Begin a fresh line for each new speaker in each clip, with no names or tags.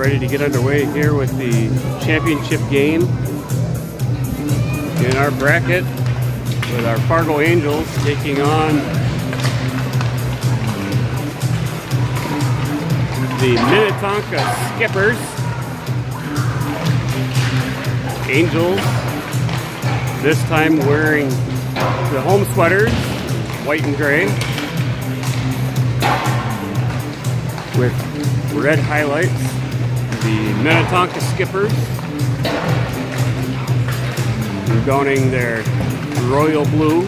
ready to get underway here with the championship game in our bracket with our Fargo Angels taking on the Minnetonka Skippers. Angels this time wearing the home sweaters, white and gray, with red highlights. The Minnetonka Skippers donning their royal blue.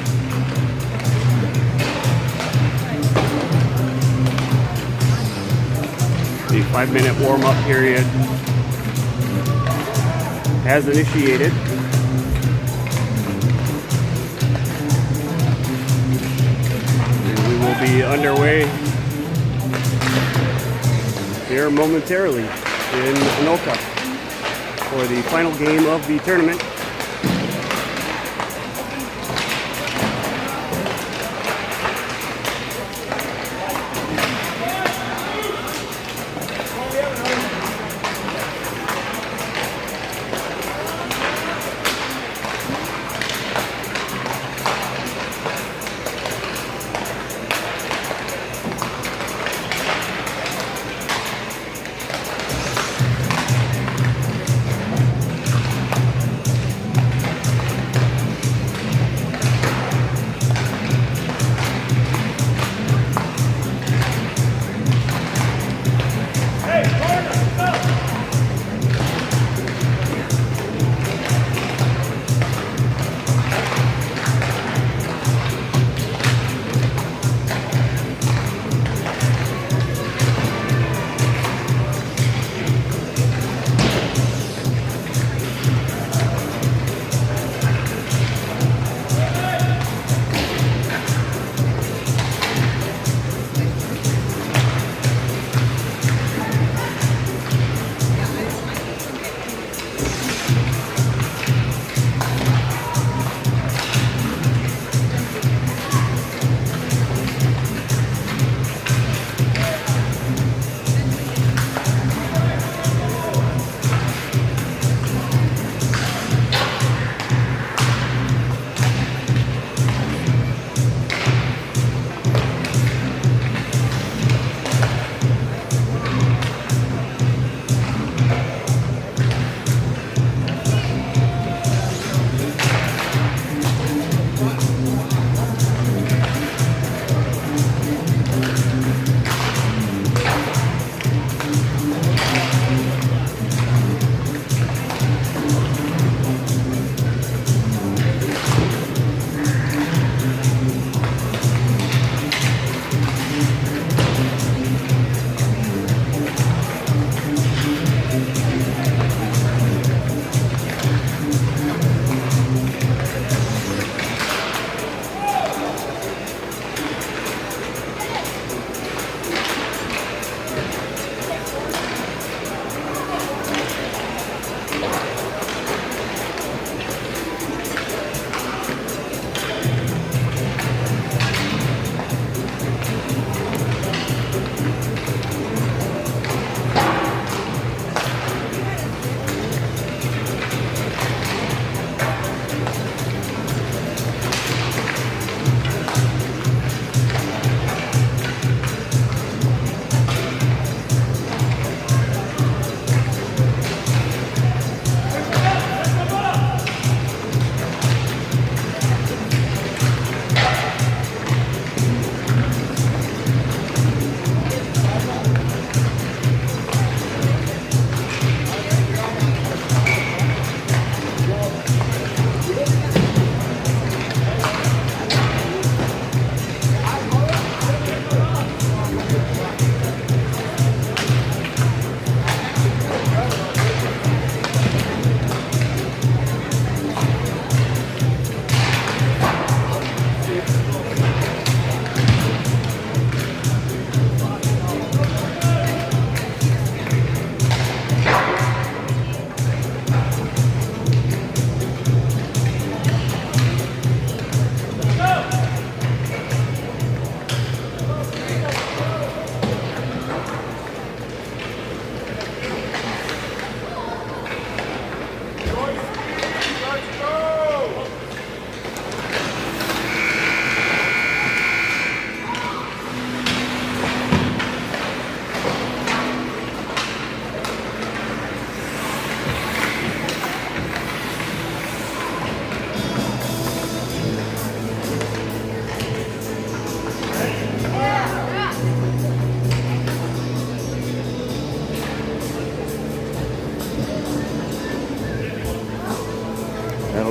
The 5-minute warm-up period has initiated. And we will be underway here momentarily in Anoka for the final game of the tournament.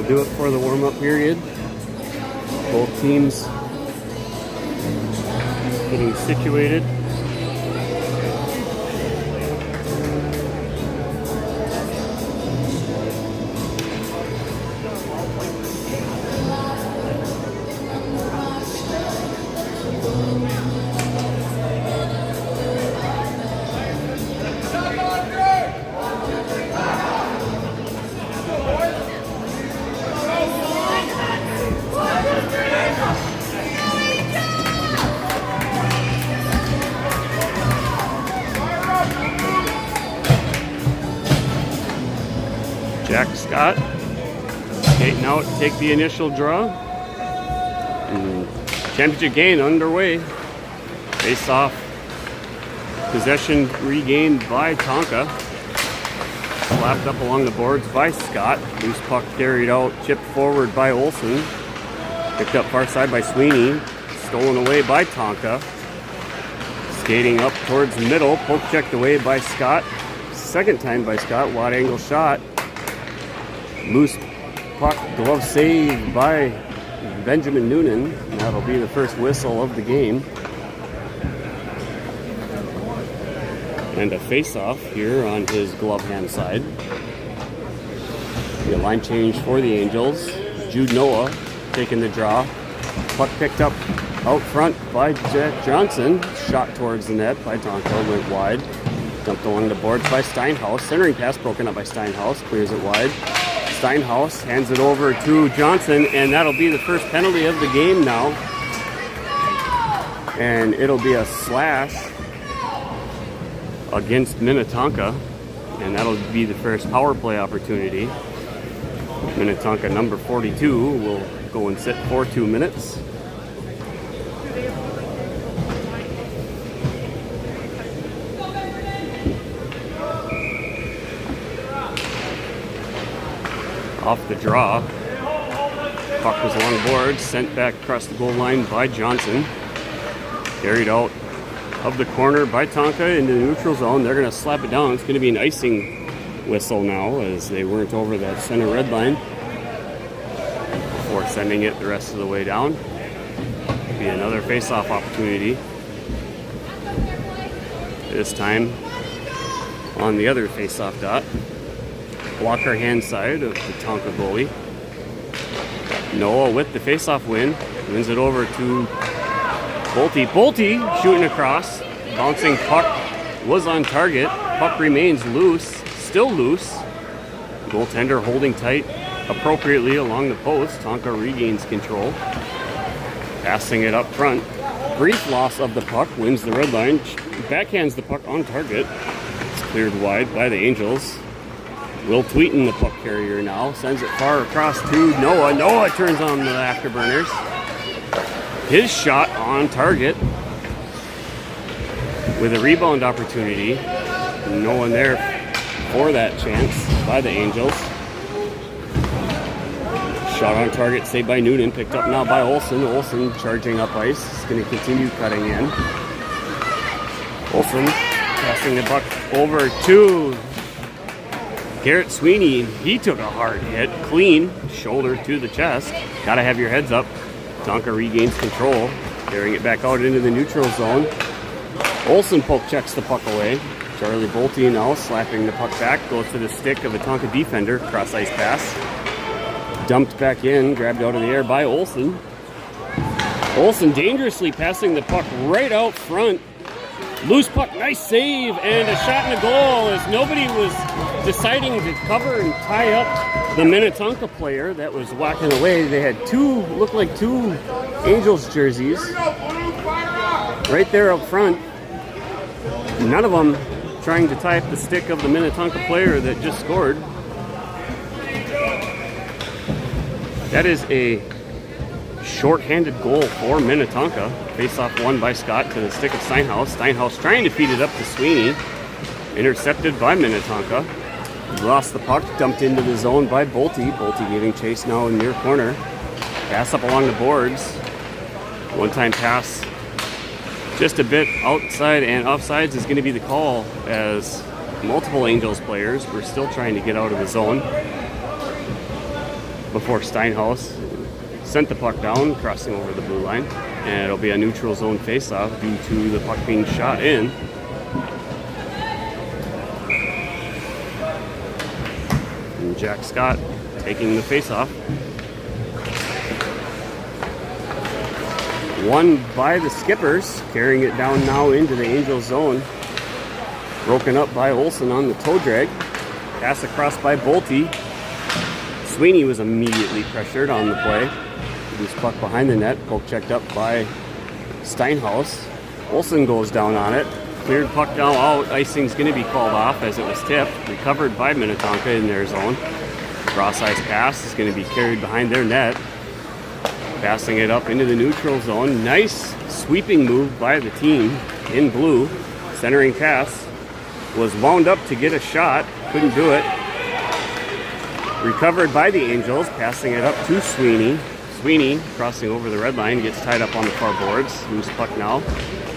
do it for the warm-up period. Both teams getting situated. Jack Scott skating out to take the initial draw. And championship game underway. Face off. Possession regained by Tonka. Slapped up along the boards by Scott. Loose puck carried out, chipped forward by Olsen. Picked up far side by Sweeney. Stolen away by Tonka. Skating up towards middle. Poke checked away by Scott. Second time by Scott. Wide angle shot. Loose puck, glove save by Benjamin Noonan. That'll be the first whistle of the game. And a face-off here on his glove hand side. The line change for the Angels. Jude Noah taking the draw. Puck picked up out front by Jack Johnson. Shot towards the net by Tonka, went wide. Dumped along the boards by Steinhaus. Centering pass broken up by Steinhaus. Clears it wide. Steinhaus hands it over to Johnson, and that'll be the first penalty of the game now. And it'll be a slash against Minnetonka, and that'll be the first power play opportunity. Minnetonka number 42 will go and sit for 2 minutes. Off the draw. Puck was along the board, sent back across the goal line by Johnson. Carried out of the corner by Tonka into the neutral zone. They're going to slap it down. It's going to be an icing whistle now, as they weren't over that center red line before sending it the rest of the way down. Be another face-off opportunity. This time on the other face-off dot. Blocker hand side of the Tonka goalie. Noah with the face-off win. Wins it over to Bolte. Bolte shooting across. Bouncing puck was on target. Puck remains loose. Still loose. Goaltender holding tight appropriately along the post. Tonka regains control. Passing it up front. Brief loss of the puck. Wins the red line. Backhands the puck on target. It's cleared wide by the Angels. Will Tweeten, the puck carrier now, sends it far across to Noah. Noah turns on the afterburners. His shot on target with a rebound opportunity. No one there for that chance by the Angels. Shot on target, saved by Noonan, picked up now by Olsen. Olsen charging up ice. He's going to continue cutting in. Olsen passing the puck over to Garrett Sweeney. He took a hard hit, clean, shoulder to the chest. Gotta have your heads up. Tonka regains control, carrying it back out into the neutral zone. Olsen poke checks the puck away. Charlie Bolte now slapping the puck back, goes to the stick of a Tonka defender, cross ice pass. Dumped back in, grabbed out of the air by Olsen. Olsen dangerously passing the puck right out front. Loose puck, nice save, and a shot in the goal as nobody was deciding to cover and tie up the Minnetonka player that was whacking away. They had looked like two Angels jerseys right there up front. None of them trying to tie up the stick of the Minnetonka player that just scored. That is a short-handed goal for Minnetonka. Face-off won by Scott to the stick of Steinhaus. Steinhaus trying to feed it up to Sweeney. Intercepted by Minnetonka. Lost the puck, dumped into the zone by Bolte. Bolte giving chase now in near corner. Pass up along the boards. One-time pass. Just a bit outside, and offsides is going to be the call, as multiple Angels players were still trying to get out of the zone. before Steinhaus sent the puck down, crossing over the blue line. And it'll be a neutral zone faceoff due to the puck being shot in. And Jack Scott taking the faceoff. Won by the Skippers, carrying it down now into the Angels zone. Broken up by Olsen on the toe drag. Pass across by Bolte. Sweeney was immediately pressured on the play. Loose puck behind the net, poke checked up by Steinhaus. Olsen goes down on it. Cleared puck now out. Icing's going to be called off as it was tipped. Recovered by Minnetonka in their zone. Cross-ice pass is going to be carried behind their net. Passing it up into the neutral zone. Nice sweeping move by the team in blue. Centering pass was wound up to get a shot. Couldn't do it. Recovered by the Angels. Passing it up to Sweeney. Sweeney crossing over the red line. Gets tied up on the far boards. Loose puck now.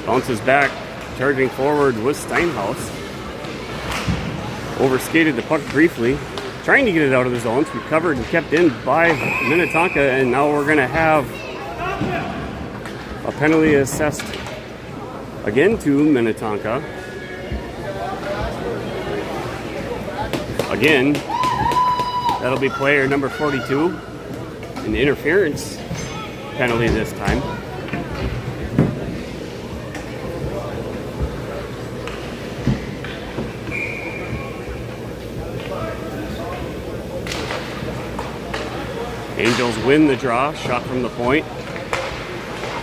Bounces back. Charging forward was Steinhaus. Overskated the puck briefly. Trying to get it out of the zones. Recovered and kept in by Minnetonka. And now we're going to have a penalty assessed again to Minnetonka. Again, that'll be player number 42. An interference penalty this time. Angels win the draw. Shot from the point.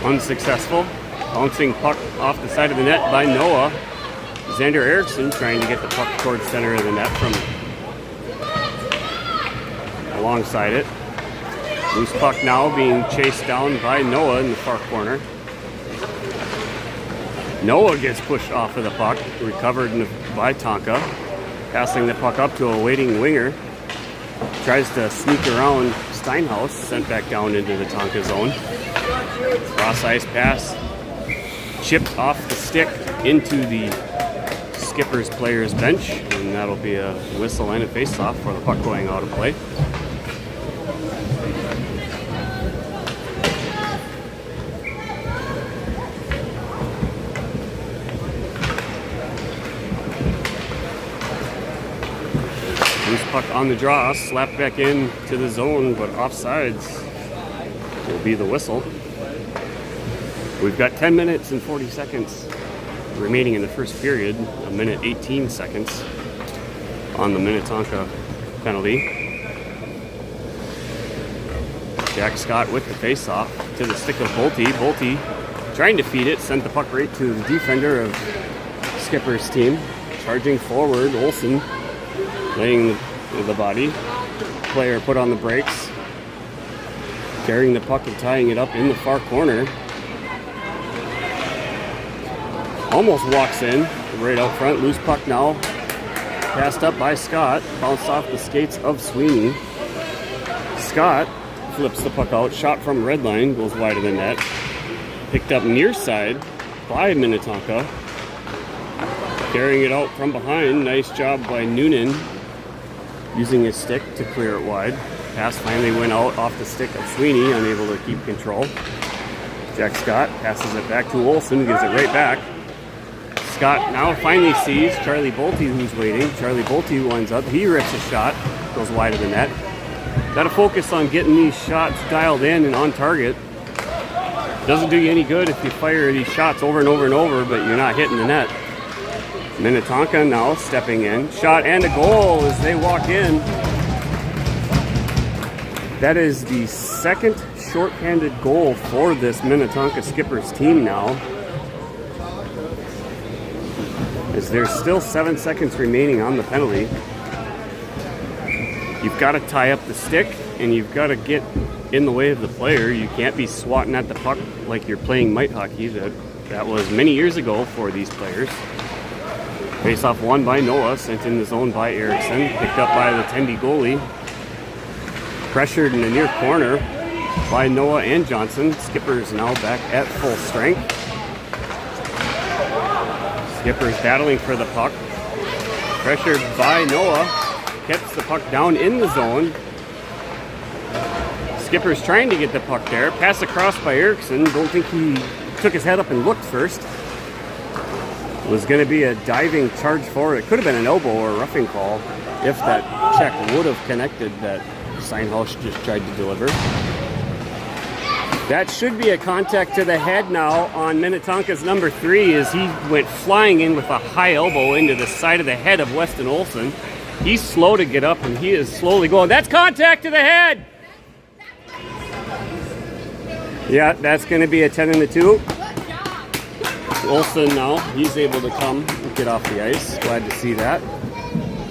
Unsuccessful. Bouncing puck off the side of the net by Noah. Xander Eriksson trying to get the puck towards center of the net from alongside it. Loose puck now being chased down by Noah in the far corner. Noah gets pushed off of the puck. Recovered by Tonka. Passing the puck up to a waiting winger. Tries to sneak around Steinhaus, sent back down into the Tonka zone. Cross-ice pass, chipped off the stick into the Skippers players bench, and that'll be a whistle and a face-off for the puck going out of play. Loose puck on the draw, slapped back in to the zone, but offsides will be the whistle. We've got 10 minutes and 40 seconds remaining in the first period, a minute 18 seconds on the Minnetonka penalty. Jack Scott with the face-off to the stick of Bolte. Bolte trying to feed it, sent the puck right to the defender of Skipper's team. Charging forward, Olsen laying the body. Player put on the brakes. Carrying the puck and tying it up in the far corner. Almost walks in right out front. Loose puck now. Passed up by Scott. Bounced off the skates of Sweeney. Scott flips the puck out. Shot from red line. Goes wide of the net. Picked up near side by Minnetonka. Carrying it out from behind. Nice job by Noonan. Using his stick to clear it wide. Pass finally went out off the stick of Sweeney. Unable to keep control. Jack Scott passes it back to Olsen. Gives it right back. Scott now finally sees Charlie Bolte, who's waiting. Charlie Bolte winds up. He rips a shot. Goes wide of the net. Got to focus on getting these shots dialed in and on target. Doesn't do you any good if you fire these shots over and over and over, but you're not hitting the net. Minnetonka now stepping in. Shot and a goal as they walk in. That is the second shorthanded goal for this Minnetonka Skippers team now. As there's still 7 seconds remaining on the penalty. You've got to tie up the stick and you've got to get in the way of the player. You can't be swatting at the puck like you're playing mite hockey. That was many years ago for these players. Face-off won by Noah, sent in the zone by Eriksson, picked up by the Tendy goalie. Pressured in the near corner by Noah and Johnson. Skippers now back at full strength. Skippers battling for the puck. Pressured by Noah. Gets the puck down in the zone. Skipper's trying to get the puck there. Pass across by Erickson. Don't think he took his head up and looked first. It was going to be a diving charge forward. It could have been an elbow or a roughing call if that check would have connected that Steinhaus just tried to deliver. That should be a contact to the head now on Minnetonka's number 3 as he went flying in with a high elbow into the side of the head of Weston Olson. He's slow to get up and he is slowly going. That's contact to the head! Yeah, that's going to be a 10 and a 2. Olson now, he's able to come and get off the ice. Glad to see that.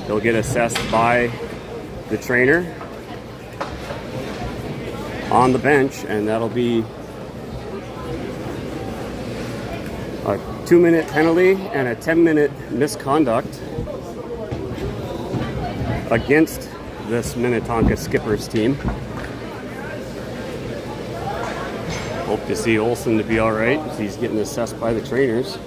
He'll get assessed by the trainer on the bench, and that'll be a 2-minute penalty and a 10-minute misconduct against this Minnetonka Skippers team. Hope to see Olson to be all right as he's getting assessed by the trainers.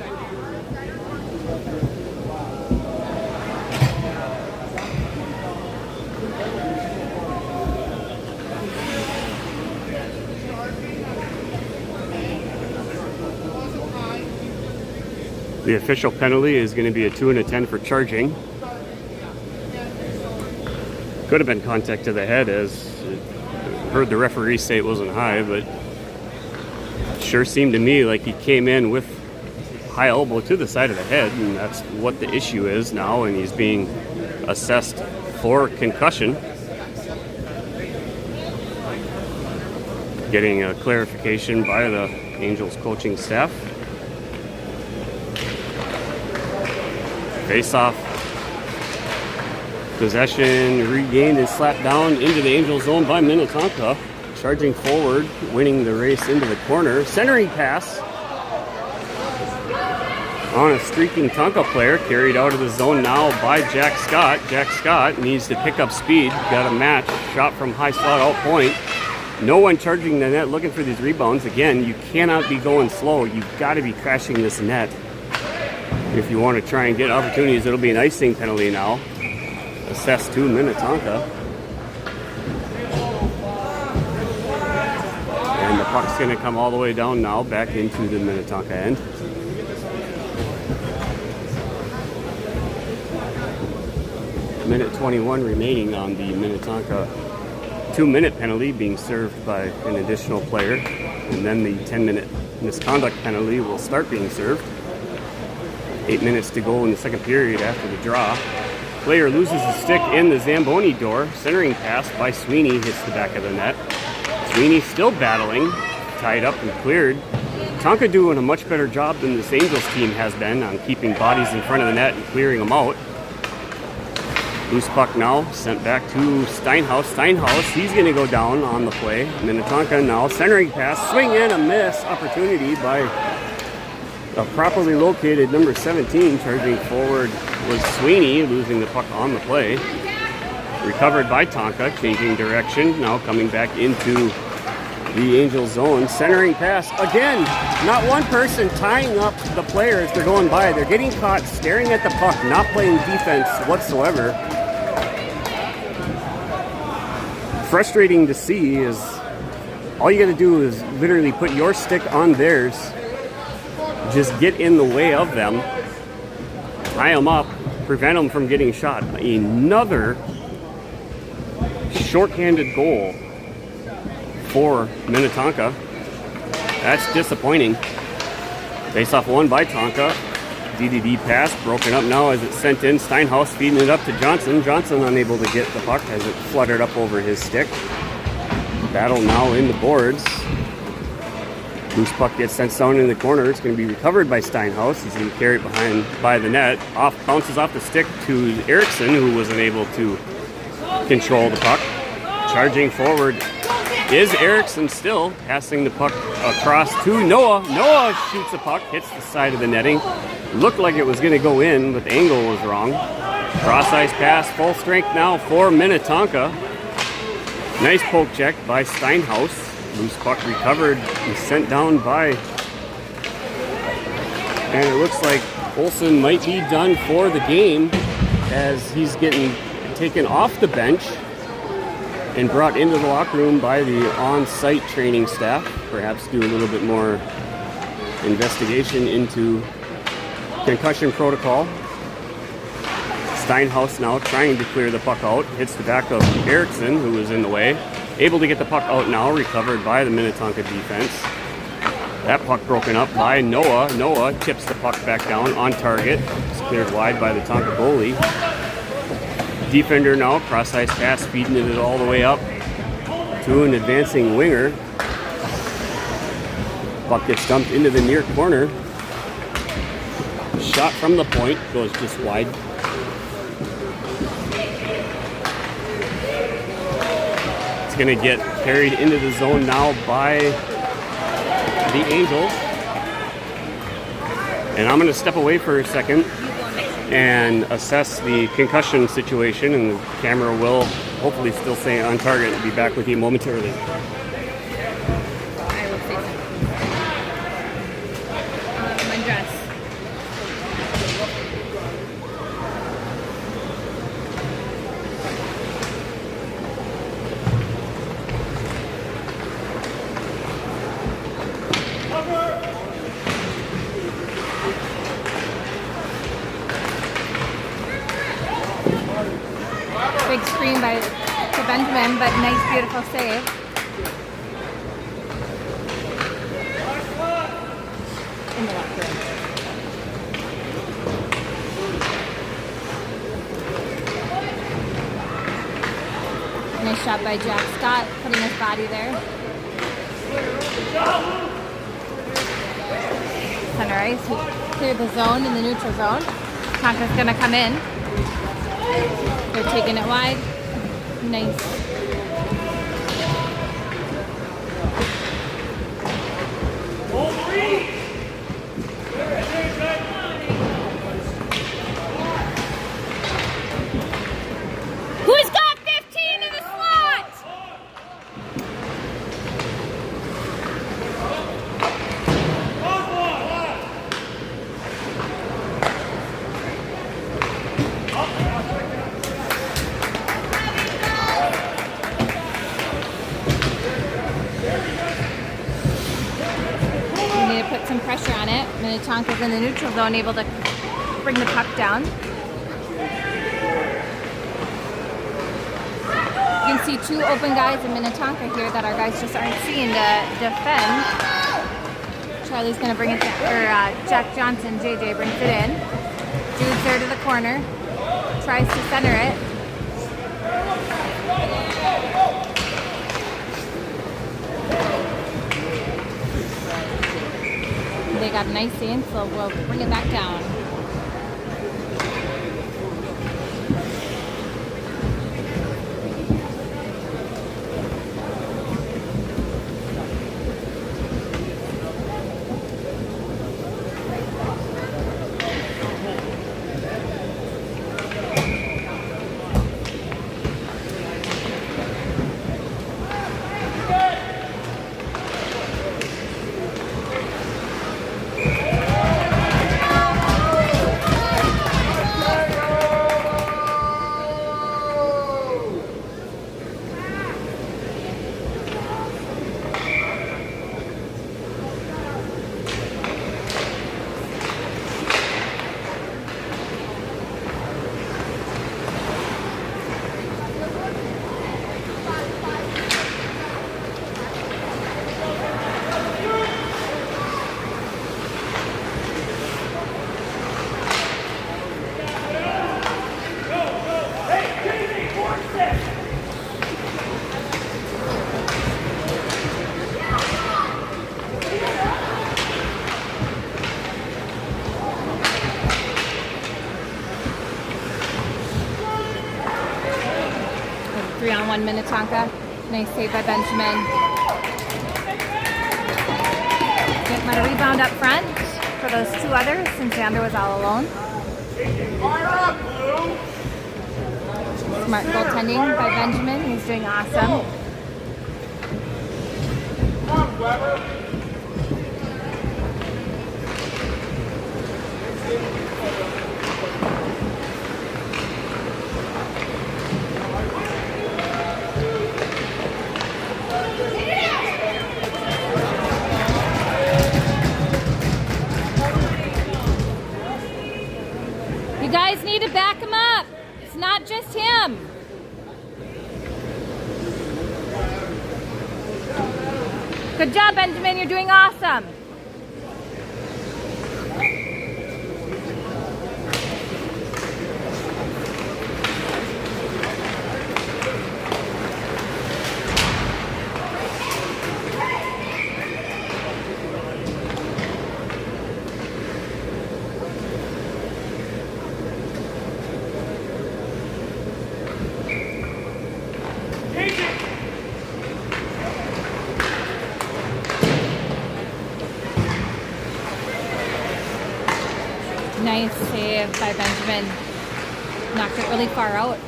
The official penalty is going to be a 2 and a 10 for charging. Could have been contact to the head, as heard the referee say it wasn't high, but it sure seemed to me like he came in with high elbow to the side of the head, and that's what the issue is now, and he's being assessed for concussion. Getting a clarification by the Angels coaching staff. Face-off. Possession regained and slapped down into the Angel zone by Minnetonka. Charging forward, winning the race into the corner. Centering pass on a streaking Tonka player. Carried out of the zone now by Jack Scott. Jack Scott needs to pick up speed. Got a match. Shot from high slot out point. No one charging the net looking for these rebounds. Again, you cannot be going slow. You've got to be crashing this net if you want to try and get opportunities. It'll be an icing penalty now. Assessed to Minnetonka. And the puck's going to come all the way down now, back into the Minnetonka end. Minute 21 remaining on the Minnetonka 2-minute penalty being served by an additional player. And then the 10-minute misconduct penalty will start being served. 8 minutes to go in the second period after the draw. Player loses the stick in the Zamboni door. Centering pass by Sweeney hits the back of the net. Sweeney still battling, tied up and cleared. Tonka doing a much better job than this Angels team has been on keeping bodies in front of the net and clearing them out. Loose puck now sent back to Steinhaus. Steinhaus, he's going to go down on the play. Minnetonka now centering pass, swing and a miss. Opportunity by a properly located number 17. Charging forward was Sweeney, losing the puck on the play. Recovered by Tonka, changing direction, now coming back into the Angel zone. Centering pass, again, not one person tying up the players. They're going by. They're getting caught staring at the puck, not playing defense whatsoever. Frustrating to see is all you got to do is literally put your stick on theirs. Just get in the way of them, tie them up, prevent them from getting shot. Another shorthanded goal for Minnetonka. That's disappointing. Face-off won by Tonka. DDD pass broken up now as it's sent in. Steinhaus feeding it up to Johnson. Johnson unable to get the puck as it fluttered up over his stick. Battle now in the boards. Loose puck gets sent down in the corner. It's going to be recovered by Steinhaus. He's going to carry it behind by the net. Bounces off the stick to Erickson, who was unable to control the puck. Charging forward is Erickson, still passing the puck across to Noah. Noah shoots the puck, hits the side of the netting. Looked like it was going to go in, but the angle was wrong. Cross-ice pass, full strength now for Minnetonka. Nice poke check by Steinhaus. Loose puck recovered and sent down by, and it looks like Olson might be done for the game as he's getting taken off the bench. and brought into the locker room by the on-site training staff. Perhaps do a little bit more investigation into concussion protocol. Steinhaus now trying to clear the puck out. Hits the back of Erickson, who was in the way. Able to get the puck out now, recovered by the Minnetonka defense. That puck broken up by Noah. Noah tips the puck back down on target. It's cleared wide by the Tonka goalie. Defender now, cross-ice pass, feeding it all the way up to an advancing winger. Puck gets dumped into the near corner. Shot from the point, goes just wide. It's going to get carried into the zone now by the Angels. And I'm going to step away for a second and assess the concussion situation, and the camera will hopefully still stay on target. I'll be back with you momentarily.
I will say something. My dress. Big screen by Benjamin, but nice, beautiful save. In the locker room. Nice shot by Jack Scott, putting his body there. Center ice, he cleared the zone in the neutral zone. Tonka's gonna come in. They're taking it wide. Nice. Who's got 15 in the slot? Put some pressure on it. Minnetonka's in the neutral zone, able to bring the puck down. You can see two open guys in Minnetonka here that our guys just aren't seeing to defend. Charlie's going to bring it down, or Jack Johnson, JJ, brings it in. Jude's there to the corner. Tries to center it. They got a nice in, so we'll bring it back down. Three-on-one Minnetonka. Nice save by Benjamin. Might have rebound up front for those two others since Xander was all alone. Smart goaltending by Benjamin. He's doing awesome. missed him. Good job, Benjamin. You're doing awesome. Nice save by Benjamin. Knocked it really far out.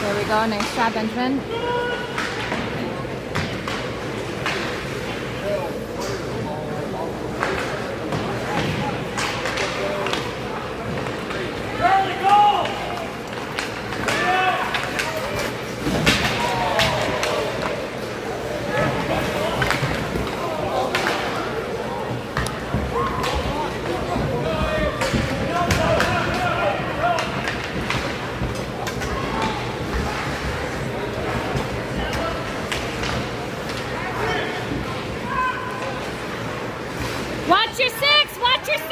There we go. Nice shot, Benjamin. Watch your six! Watch your six!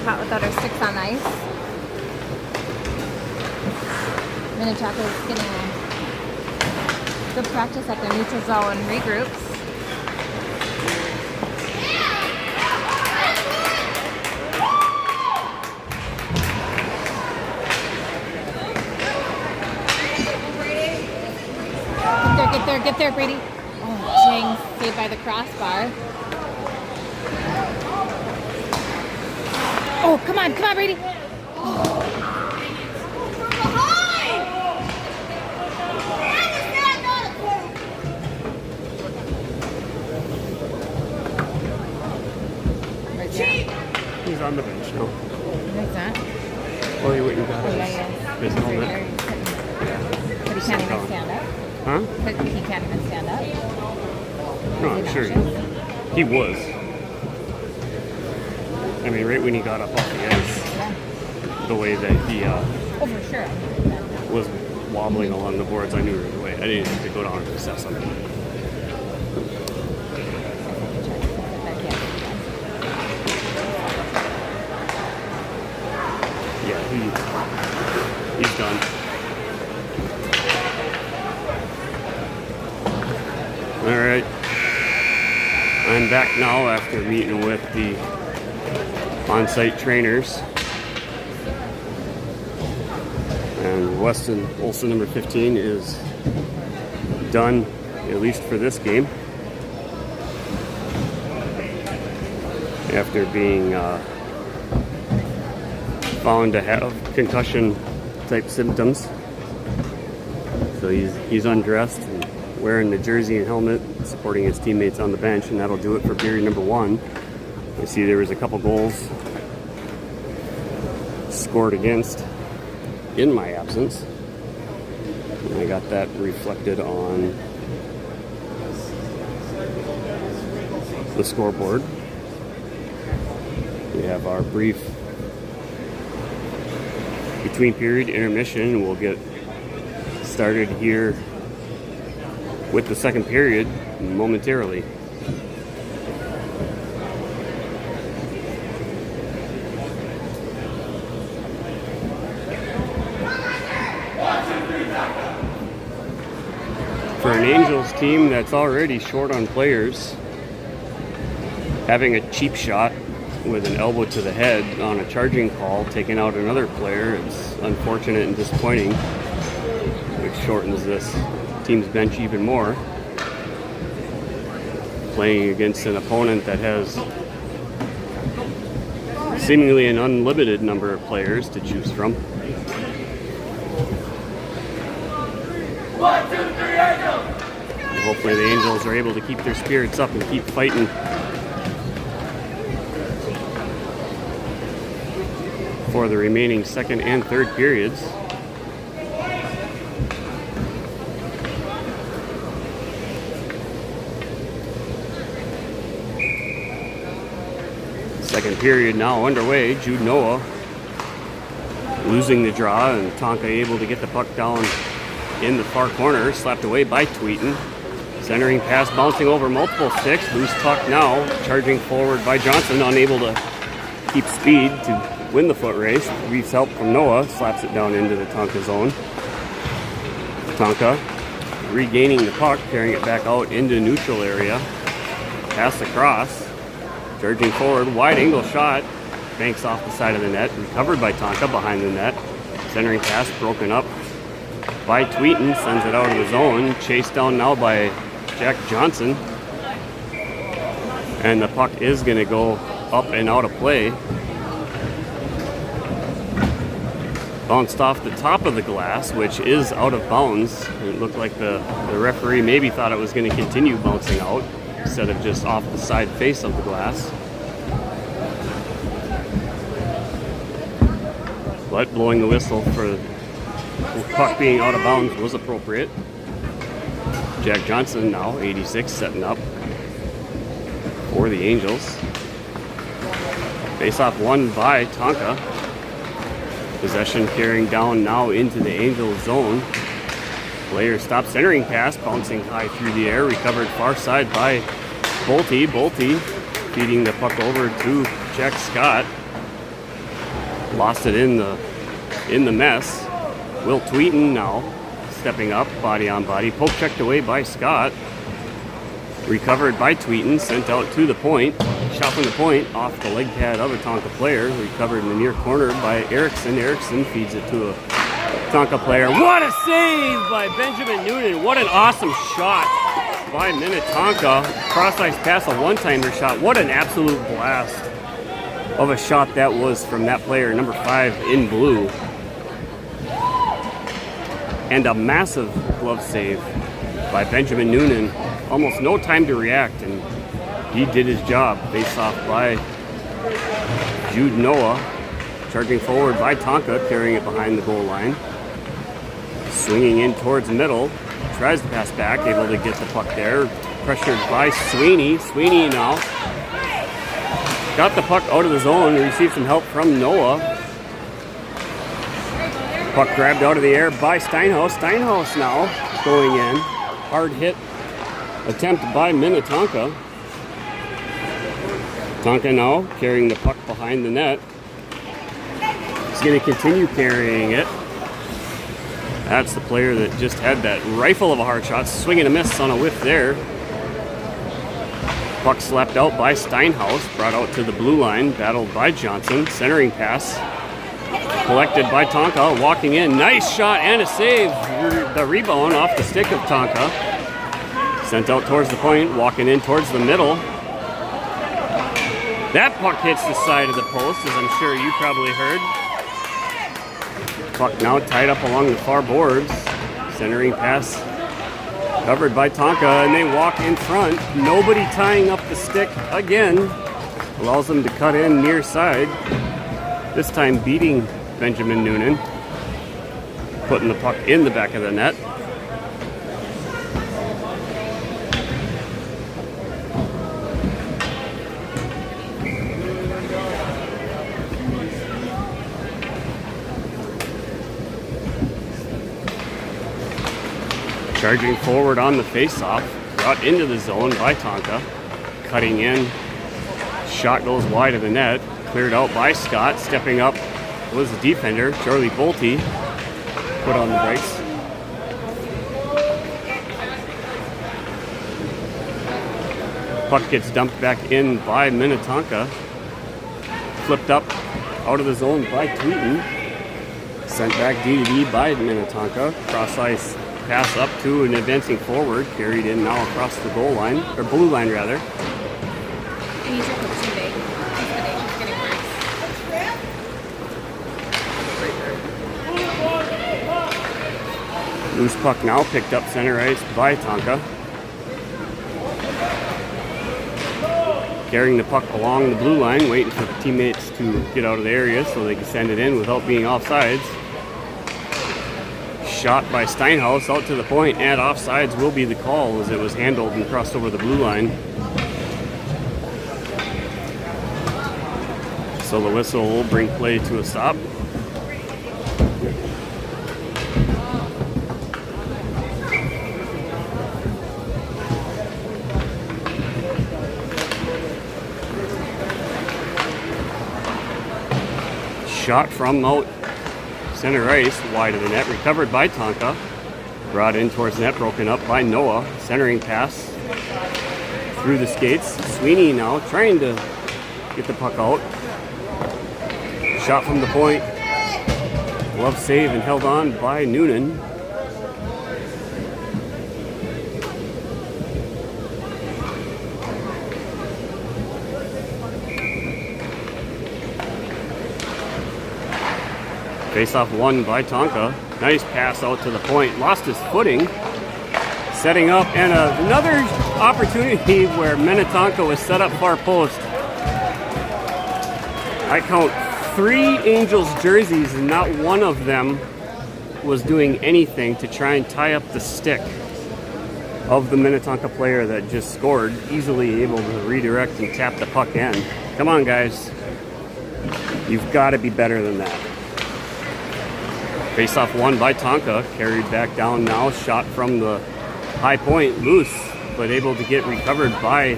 Caught without our sticks on ice. Minnetonka is getting good practice at their neutral zone regroups. Get there, Brady. Oh, dang, saved by the crossbar. Oh, come on, Brady.
He's on the bench now.
Where's that?
Oh, he went and got his helmet.
But he can't even stand up?
Huh?
But he can't even stand up?
No, I'm sure he was. I mean, right when he got up off the ice, the way that he
oh, for sure.
was wobbling along the boards, I knew right away. I didn't have to go down and assess him. Yeah, he's done. All right, I'm back now after meeting with the on-site trainers, and Weston Olsen, number 15, is done, at least for this game, after being found to have concussion type symptoms. So he's undressed and wearing the jersey and helmet, supporting his teammates on the bench, and that'll do it for period number 1. You see there was a couple goals scored against in my absence, and I got that reflected on the scoreboard. We have our brief between period intermission, and we'll get started here with the second period momentarily. For an Angels team that's already short on players, having a cheap shot with an elbow to the head on a charging call, taking out another player. It's unfortunate and disappointing, which shortens this team's bench even more. Playing against an opponent that has seemingly an unlimited number of players to choose from.
1, 2, 3, Angels!
Hopefully the Angels are able to keep their spirits up and keep fighting for the remaining second and third periods. Second period now underway. Jude Noah losing the draw, and Tonka able to get the puck down in the far corner, slapped away by Tweeten. Centering pass bouncing over multiple sticks. Loose puck now, charging forward by Johnson, unable to keep speed to win the foot race. Reefs help from Noah, slaps it down into the Tonka zone. Tonka regaining the puck, carrying it back out into neutral area. Pass across, charging forward, wide angle shot, banks off the side of the net, recovered by Tonka behind the net. Centering pass broken up by Tweeten, sends it out of the zone, chased down now by Jack Johnson. And the puck is going to go up and out of play. Bounced off the top of the glass, which is out of bounds. It looked like the referee maybe thought it was going to continue bouncing out instead of just off the side face of the glass. But blowing the whistle for the puck being out of bounds was appropriate. Jack Johnson now, 86, setting up for the Angels. Face-off won by Tonka. Possession carrying down now into the Angels zone. Player stops, centering pass, bouncing high through the air, recovered far side by Bolte. Bolte feeding the puck over to Jack Scott. Lost it in the mess. Will Tweeten now stepping up, body on body. Poke checked away by Scott. Recovered by Tweeten, sent out to the point. Shot from the point off the leg pad of a Tonka player. Recovered in the near corner by Erickson. Erickson feeds it to a Tonka player. What a save by Benjamin Noonan. What an awesome shot by Minnetonka. Cross-ice pass, a one-timer shot. What an absolute blast of a shot that was from that player, number 5 in blue. And a massive glove save by Benjamin Noonan. Almost no time to react, and he did his job. Face off by Jude Noah. Charging forward by Tonka, carrying it behind the goal line. Swinging in towards middle. Tries to pass back, able to get the puck there. Pressured by Sweeney. Sweeney now got the puck out of the zone. Received some help from Noah. Puck grabbed out of the air by Steinhaus. Steinhaus now going in. Hard hit attempt by Minnetonka. Tonka now carrying the puck behind the net. He's going to continue carrying it. That's the player that just had that rifle of a hard shot. Swing and a miss on a whiff there. Puck slapped out by Steinhaus. Brought out to the blue line. Battled by Johnson. Centering pass. Collected by Tonka, walking in. Nice shot and a save. The rebound off the stick of Tonka. Sent out towards the point, walking in towards the middle. That puck hits the side of the post, as I'm sure you probably heard. Puck now tied up along the far boards. Centering pass covered by Tonka, and they walk in front. Nobody tying up the stick again. Allows them to cut in near side. This time beating Benjamin Noonan, putting the puck in the back of the net. Charging forward on the face-off, brought into the zone by Tonka, cutting in. Shot goes wide of the net, cleared out by Scott. Stepping up was the defender, Charlie Bolte, put on the brakes. Puck gets dumped back in by Minnetonka. Flipped up out of the zone by Tweeten. Sent back D by Minnetonka. Cross ice pass up to an advancing forward. Carried in now across the goal line, or blue line rather. Loose puck now picked up center ice by Tonka. Carrying the puck along the blue line, waiting for the teammates to get out of the area so they can send it in without being offsides. Shot by Steinhaus out to the point, and offsides will be the call as it was handled and crossed over the blue line. So the whistle will bring play to a stop. Shot from out center ice, wide of the net, recovered by Tonka. Brought in towards net, broken up by Noah. Centering pass through the skates. Sweeney now trying to get the puck out. Shot from the point. Glove save and held on by Noonan. Face-off won by Tonka. Nice pass out to the point. Lost his footing. Setting up, and another opportunity where Minnetonka was set up far post. I count 3 Angels jerseys, and not one of them was doing anything to try and tie up the stick of the Minnetonka player that just scored. Easily able to redirect and tap the puck in. Come on, guys. You've got to be better than that. Face-off won by Tonka, carried back down now, shot from the high point, loose, but able to get recovered by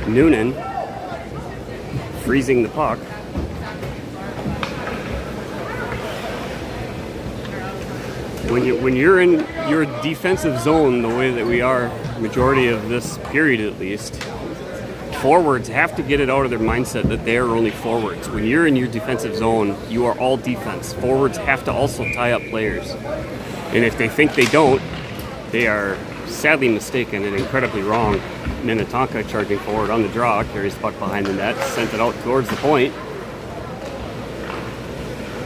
Noonan, freezing the puck. When you're in your defensive zone, the way that we are, majority of this period at least, forwards have to get it out of their mindset that they are only forwards. When you're in your defensive zone, you are all defense. Forwards have to also tie up players. And if they think they don't, they are sadly mistaken and incredibly wrong. Minnetonka charging forward on the draw, carries the puck behind the net, sent it out towards the point.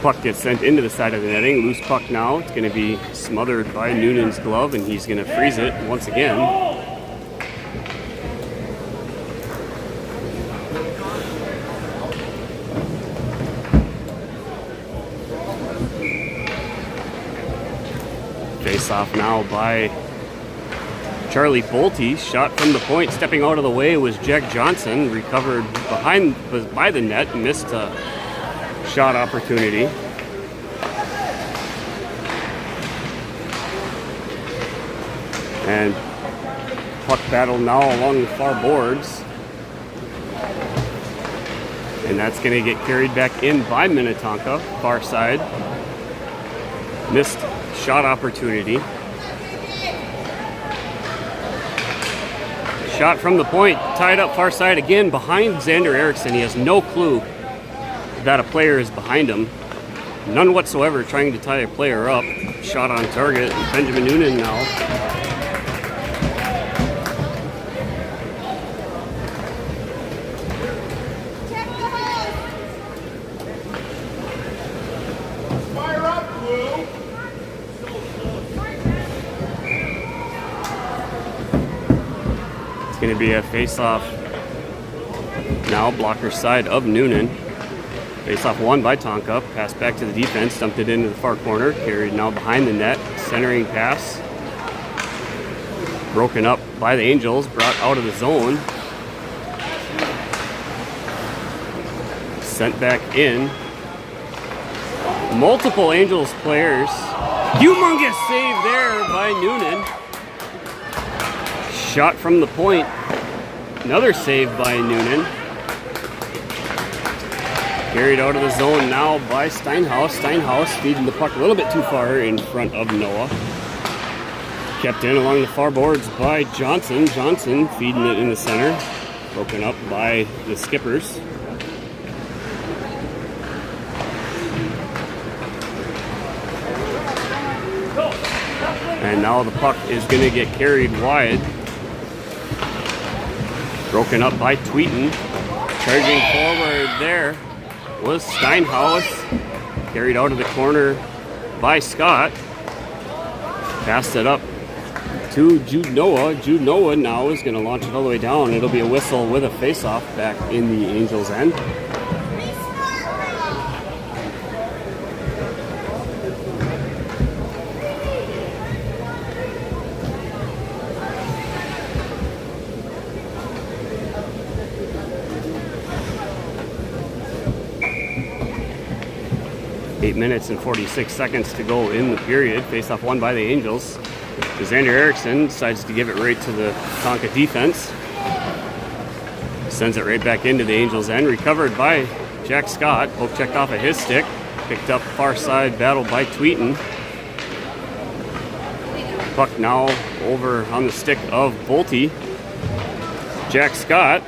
Puck gets sent into the side of the netting. Loose puck now. It's going to be smothered by Noonan's glove, and he's going to freeze it once again. Face-off now by Charlie Bolte. Shot from the point. Stepping out of the way was Jack Johnson. Recovered by the net. Missed a shot opportunity. And puck battle now along the far boards. And that's going to get carried back in by Minnetonka. Far side. Missed shot opportunity. Shot from the point, tied up far side again behind Xander Erickson. He has no clue that a player is behind him. None whatsoever trying to tie a player up. Shot on target. Benjamin Noonan now. Going to be a face-off now, blocker side of Noonan. Face-off won by Tonka. Pass back to the defense, dumped it into the far corner, carried now behind the net. Centering pass. Broken up by the Angels, brought out of the zone. Sent back in. Multiple Angels players. Humongous save there by Noonan. Shot from the point. Another save by Noonan. Carried out of the zone now by Steinhaus. Steinhaus feeding the puck a little bit too far in front of Noah. Kept in along the far boards by Johnson. Johnson feeding it in the center. Broken up by the skippers. And now the puck is going to get carried wide. Broken up by Tweeten. Charging forward there was Steinhaus. Carried out of the corner by Scott. Passed it up to Jude Noah. Jude Noah now is going to launch it all the way down. It'll be a whistle with a face-off back in the Angels' end. 8 minutes and 46 seconds to go in the period. Face-off won by the Angels. Xander Erickson decides to give it right to the Tonka defense. Sends it right back into the Angels' end. Recovered by Jack Scott. Poke checked off of his stick. Picked up far side, battled by Tweeten. Puck now over on the stick of Bolte. Jack Scott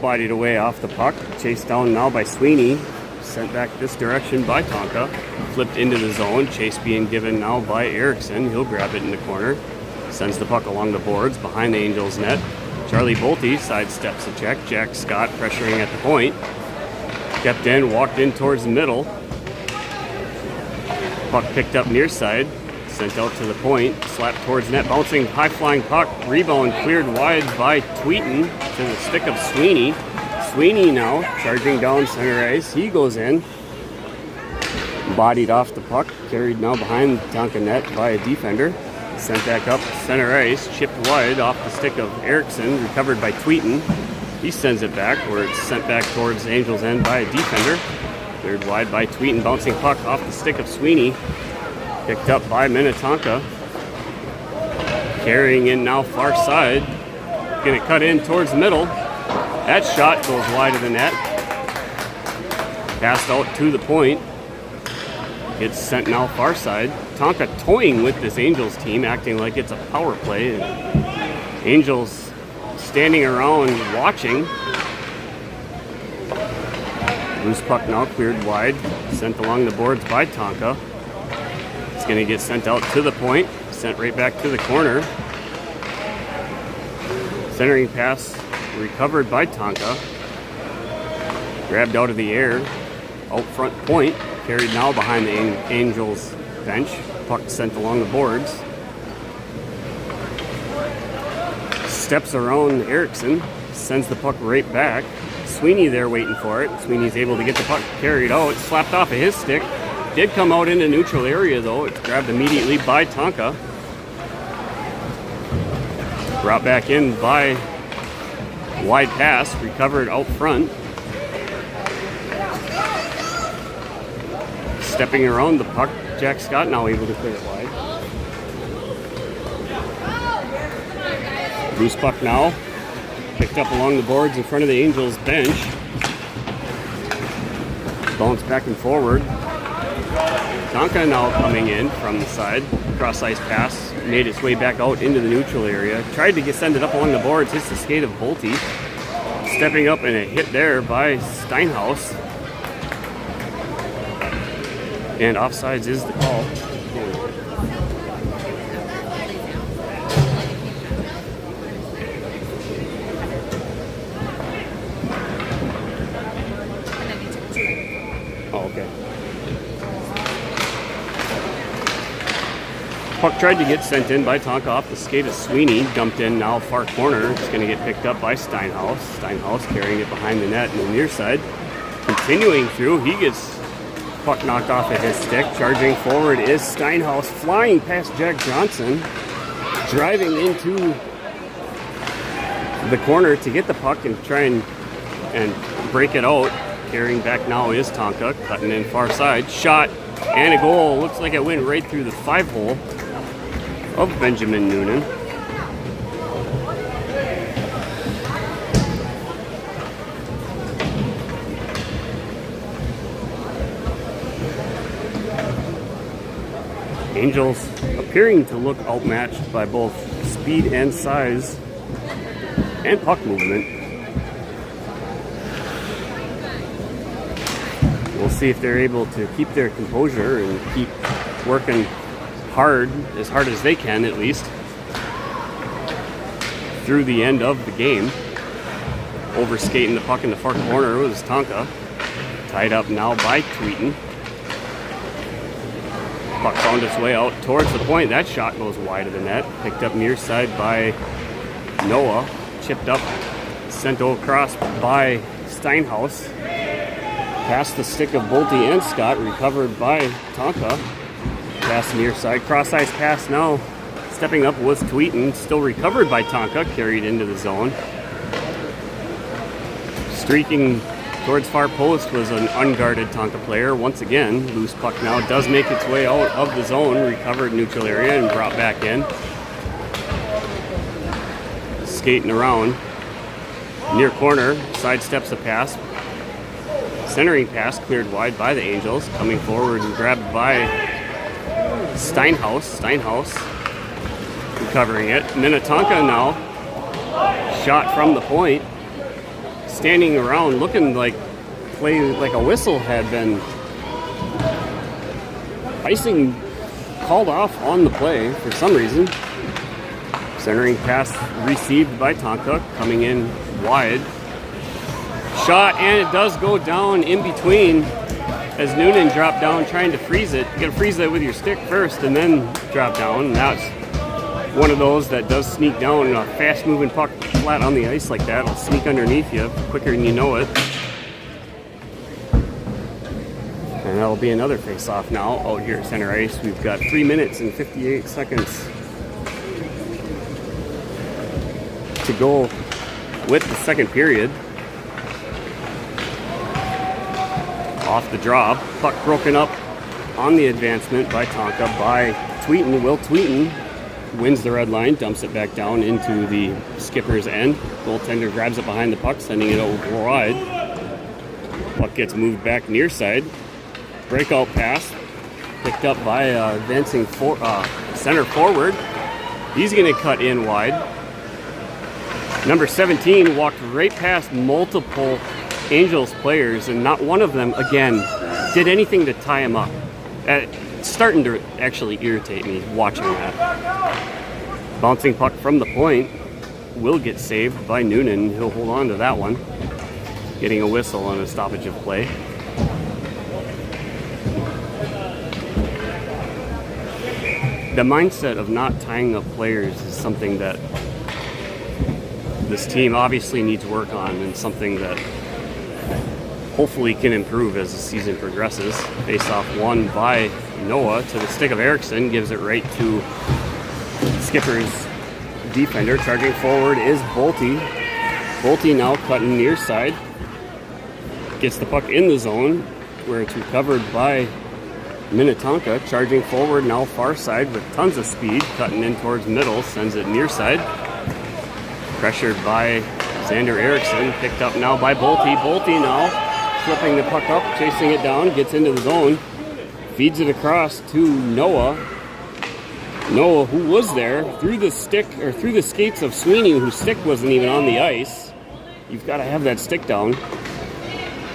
bodied away off the puck. Chased down now by Sweeney. Sent back this direction by Tonka. Flipped into the zone. Chase being given now by Erickson. He'll grab it in the corner. Sends the puck along the boards behind the Angels' net. Charlie Bolte sidesteps a check. Jack Scott pressuring at the point. Kept in, walked in towards the middle. Puck picked up near side. Sent out to the point. Slapped towards net. Bouncing high-flying puck. Rebound cleared wide by Tweeten to the stick of Sweeney. Sweeney now charging down center ice. He goes in. Bodied off the puck. Carried now behind the Tonka net by a defender. Sent back up center ice. Chipped wide off the stick of Erickson. Recovered by Tweeten. He sends it back where it's sent back towards the Angels' end by a defender. Cleared wide by Tweeten. Bouncing puck off the stick of Sweeney. Picked up by Minnetonka. Carrying in now far side. Going to cut in towards the middle. That shot goes wide of the net. Passed out to the point. Gets sent now far side. Tonka toying with this Angels team, acting like it's a power play. Angels standing around watching. Loose puck now cleared wide. Sent along the boards by Tonka. It's going to get sent out to the point. Sent right back to the corner. Centering pass recovered by Tonka. Grabbed out of the air. Out front point. Carried now behind the Angels bench. Puck sent along the boards. Steps around Erickson. Sends the puck right back. Sweeney there waiting for it. Sweeney's able to get the puck carried out. Slapped off of his stick. Did come out into neutral area though. It's grabbed immediately by Tonka. Brought back in by wide pass. Recovered out front. Stepping around the puck. Jack Scott now able to clear it wide. Loose puck now. Picked up along the boards in front of the Angels bench. Bounce back and forward. Tonka now coming in from the side. Cross ice pass. Made its way back out into the neutral area. Tried to send it up along the boards. Hits the skate of Bolte. Stepping up and a hit there by Steinhaus. And offsides is the call. Oh, okay. Puck tried to get sent in by Tonka off the skate of Sweeney. Dumped in now far corner. It's going to get picked up by Steinhaus. Steinhaus carrying it behind the net in the near side. Continuing through, he gets puck knocked off of his stick. Charging forward is Steinhaus, flying past Jack Johnson, driving into the corner to get the puck and try and break it out. Carrying back now is Tonka, cutting in far side. Shot and a goal. Looks like it went right through the 5-hole of Benjamin Noonan. Angels appearing to look outmatched by both speed and size and puck movement. We'll see if they're able to keep their composure and keep working hard as they can, at least, through the end of the game. Overskating the puck in the far corner was Tonka. Tied up now by Tweeten. Puck found its way out towards the point. That shot goes wide of the net. Picked up near side by Noah. Chipped up, sent across by Steinhaus. Past the stick of Bolte and Scott. Recovered by Tonka. Pass near side. Cross ice pass now. Stepping up was Tweeten. Still recovered by Tonka. Carried into the zone. Streaking towards far post was an unguarded Tonka player. Once again, loose puck now does make its way out of the zone. Recovered neutral area and brought back in. Skating around. Near corner, sidesteps a pass. Centering pass cleared wide by the Angels. Coming forward and grabbed by Steinhaus. Steinhaus recovering it. Minnetonka now. Shot from the point. Standing around looking like a whistle had been icing called off on the play for some reason. Centering pass received by Tonka, coming in wide. Shot, and it does go down in between as Noonan dropped down trying to freeze it. You gotta freeze that with your stick first and then drop down. And that's one of those that does sneak down. A fast moving puck flat on the ice like that will sneak underneath you quicker than you know it. And that'll be another face-off now out here at center ice. We've got 3 minutes and 58 seconds to go with the second period. Off the draw, puck broken up on the advancement by Tonka by Tweeten. Will Tweeten wins the red line, dumps it back down into the skipper's end. Goaltender grabs it behind the puck, sending it over wide. Puck gets moved back near side. Breakout pass, picked up by advancing center forward. He's going to cut in wide. Number 17 walked right past multiple Angels players, and not one of them, again, did anything to tie him up. It's starting to actually irritate me watching that. Bouncing puck from the point will get saved by Noonan. He'll hold on to that one, getting a whistle on a stoppage of play. The mindset of not tying up players is something that this team obviously needs work on, and something that hopefully can improve as the season progresses. Face-off won by Noah to the stick of Erickson, gives it right to Skipper's defender. Charging forward is Bolte. Bolte now cutting near side. Gets the puck in the zone where it's recovered by Minnetonka. Charging forward now far side with tons of speed. Cutting in towards middle, sends it near side. Pressured by Xander Erickson. Picked up now by Bolte. Bolte now flipping the puck up, chasing it down, gets into the zone, feeds it across to Noah. Noah, who was there, through the skates of Sweeney, whose stick wasn't even on the ice. You've got to have that stick down.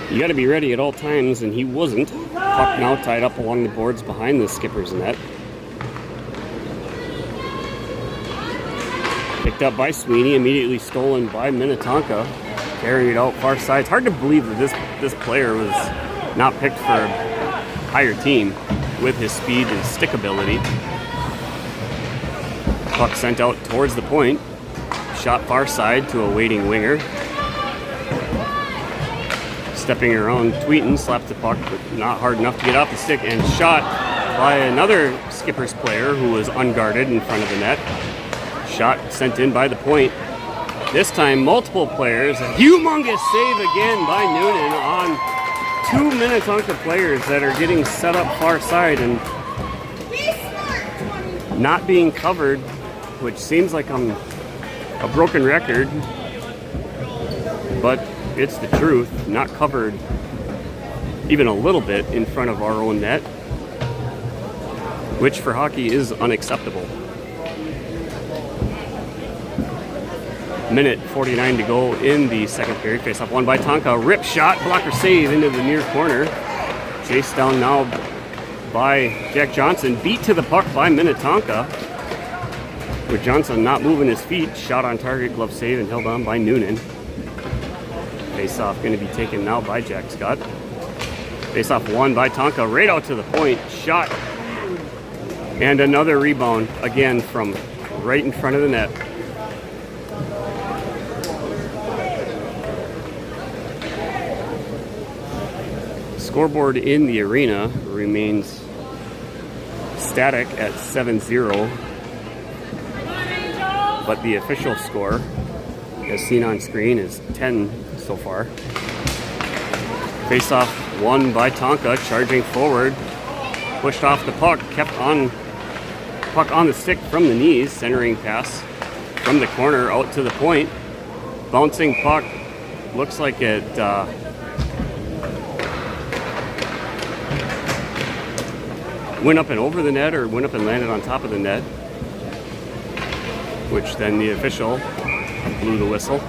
You got to be ready at all times, and he wasn't. Puck now tied up along the boards behind the skipper's net. Picked up by Sweeney, immediately stolen by Minnetonka. Carrying it out far side. It's hard to believe that this player was not picked for a higher team with his speed and stick ability. Puck sent out towards the point. Shot far side to a waiting winger. Stepping around Tweeten, slapped the puck, but not hard enough to get off the stick, and shot by another Skipper's player who was unguarded in front of the net. Shot sent in by the point. This time, multiple players. A humongous save again by Noonan on two Minnetonka players that are getting set up far side and not being covered, which seems like I'm a broken record, but it's the truth. Not covered even a little bit in front of our own net. which for hockey is unacceptable. Minute 49 to go in the second period. Face off won by Tonka. Rip shot, blocker save into the near corner. Chased down now by Jack Johnson. Beat to the puck by Minnetonka. With Johnson not moving his feet. Shot on target, glove save, and held on by Noonan. Face off going to be taken now by Jack Scott. Face off won by Tonka. Right out to the point. Shot. And another rebound. Again from right in front of the net. Scoreboard in the arena remains static at 7-0, but the official score, as seen on screen, is 10 so far. Face-off won by Tonka, charging forward, pushed off the puck, kept on puck on the stick from the knees, centering pass from the corner out to the point. Bouncing puck, looks like it went up and over the net or went up and landed on top of the net, which then the official blew the whistle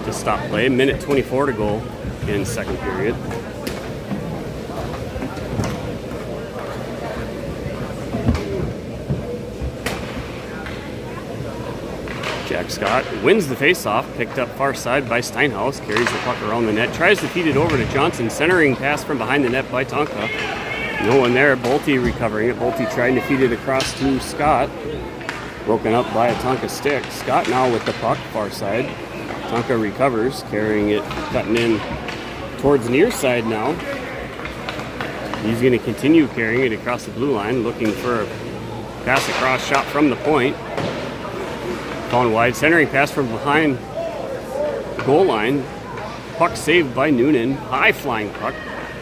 to stop play. Minute 24 to go in second period. Jack Scott wins the faceoff, picked up far side by Steinhaus, carries the puck around the net, tries to feed it over to Johnson, centering pass from behind the net by Tonka. No one there. Bolte recovering it. Bolte trying to feed it across to Scott. Broken up by a Tonka stick. Scott now with the puck, far side. Tonka recovers, carrying it, cutting in towards near side now. He's going to continue carrying it across the blue line, looking for a pass across, shot from the point. Falling wide, centering pass from behind the goal line. Puck saved by Noonan. High flying puck.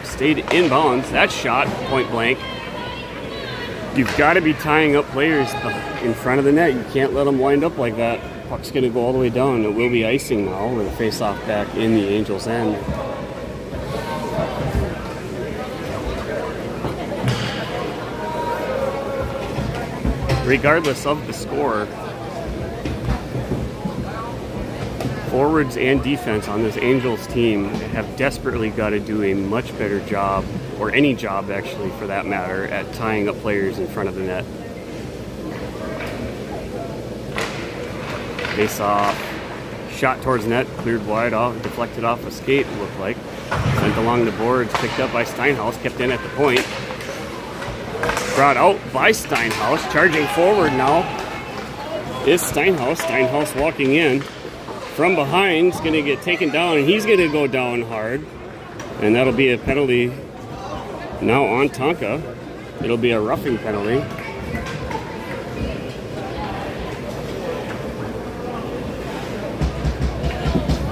Stayed inbounds. That shot, point blank. You've got to be tying up players in front of the net. You can't let them wind up like that. Puck's going to go all the way down. It will be icing now with a face-off back in the Angels' end. Regardless of the score, forwards and defense on this Angels team have desperately got to do a much better job, or any job actually for that matter, at tying up players in front of the net. Face off, shot towards net, cleared wide off, deflected off a skate, looked like. Sent along the boards, picked up by Steinhaus, kept in at the point. Brought out by Steinhaus, charging forward now is Steinhaus. Steinhaus walking in. From behind, is going to get taken down, and he's going to go down hard. And that'll be a penalty now on Tonka. It'll be a roughing penalty.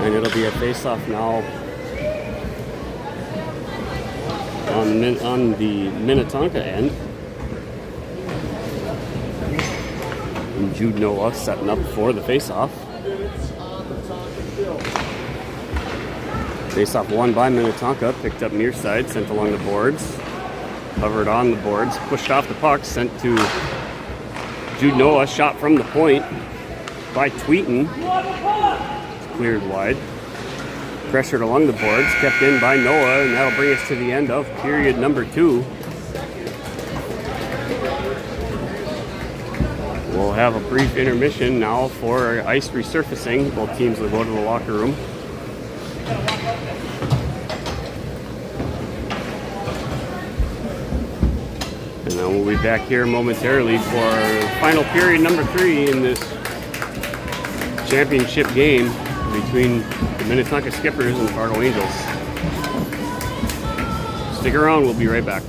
And it'll be a face-off now on the Minnetonka end. And Jude Noah setting up for the face-off. Face-off won by Minnetonka, picked up near side, sent along the boards, covered on the boards, pushed off the puck, sent to Jude Noah, shot from the point by Tweeten. It's cleared wide. Pressured along the boards, kept in by Noah, and that'll bring us to the end of period number 2. We'll have a brief intermission now for ice resurfacing. Both teams will go to the locker room. And then we'll be back here momentarily for final period number 3 in this championship game between the Minnetonka Skippers and the Fargo Angels. Stick around, we'll be right back.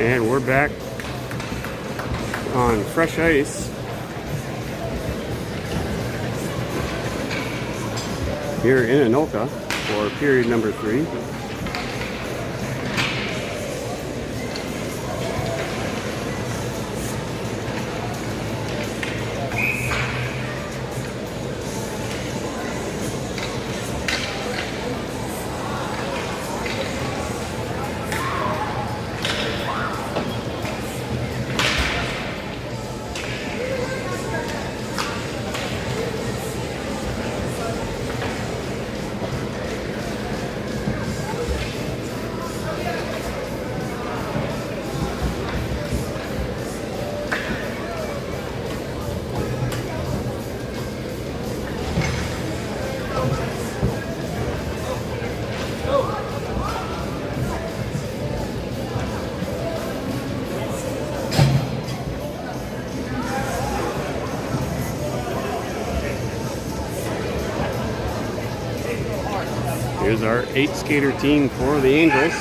And we're back on fresh ice here in Anoka for period number 3. Here's our 8 skater team for the Angels.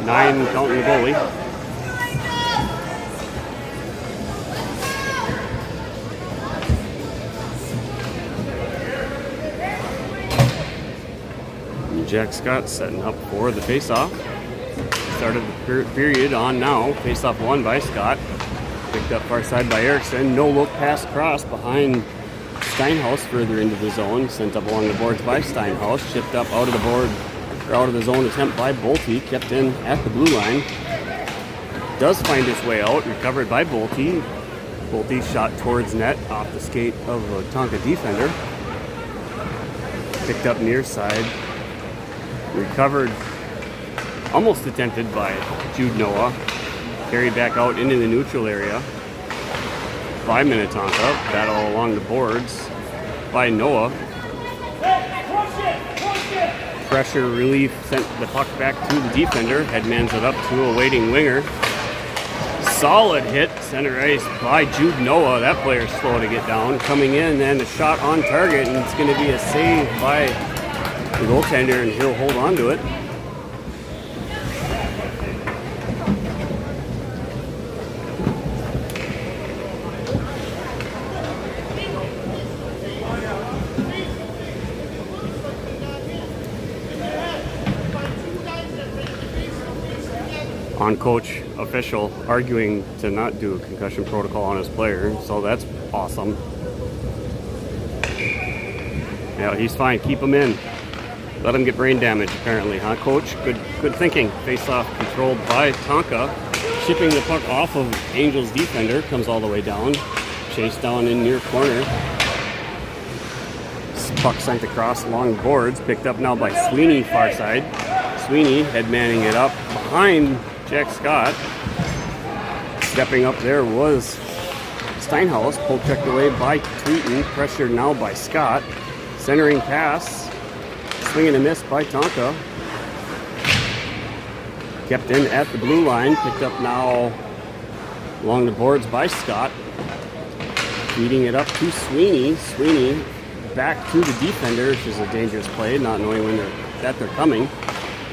9 counting the goalie. And Jack Scott setting up for the face-off. Start of the period on now. Face-off won by Scott. Picked up far side by Erickson. No look pass cross behind Steinhaus further into the zone, sent up along the boards by Steinhaus, shipped up out of the board, or out of the zone attempt by Bolte, kept in at the blue line. Does find his way out, recovered by Bolte. Bolte shot towards net off the skate of a Tonka defender. Picked up near side, recovered, almost attempted by Jude Noah. Carried back out into the neutral area by Minnetonka, battle along the boards by Noah. Pressure relief sent the puck back to the defender, headmans it up to a waiting winger. Solid hit center ice by Jude Noah. That player's slow to get down. Coming in and a shot on target, and it's going to be a save by the goaltender, and he'll hold on to it. On coach official arguing to not do a concussion protocol on his player, so that's awesome. Yeah, he's fine. Keep him in. Let him get brain damage, apparently, huh, coach? Good thinking. Face-off controlled by Tonka. Shipping the puck off of Angels defender, comes all the way down. Chased down in near corner. Puck sent across along the boards. Picked up now by Sweeney, far side. Sweeney headmanning it up behind Jack Scott. Stepping up there was Steinhaus. Pull checked away by Tweeten. Pressured now by Scott. Centering pass. Swing and a miss by Tonka. Kept in at the blue line. Picked up now along the boards by Scott. Feeding it up to Sweeney. Sweeney back to the defender, which is a dangerous play, not knowing when they're coming.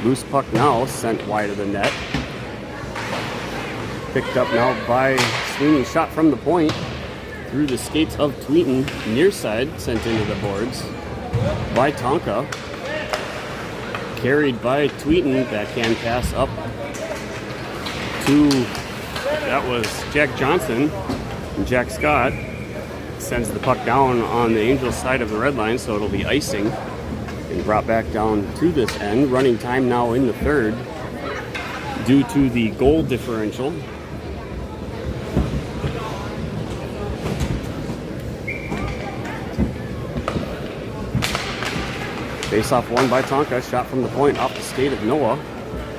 Loose puck now sent wide of the net. Picked up now by Sweeney. Shot from the point through the skates of Tweeten. Near side sent into the boards by Tonka. Carried by Tweeten. Backhand pass up to, that was Jack Johnson. And Jack Scott sends the puck down on the Angels side of the red line, so it'll be icing. And brought back down to this end. Running time now in the third due to the goal differential. Face-off won by Tonka. Shot from the point off the skate of Noah.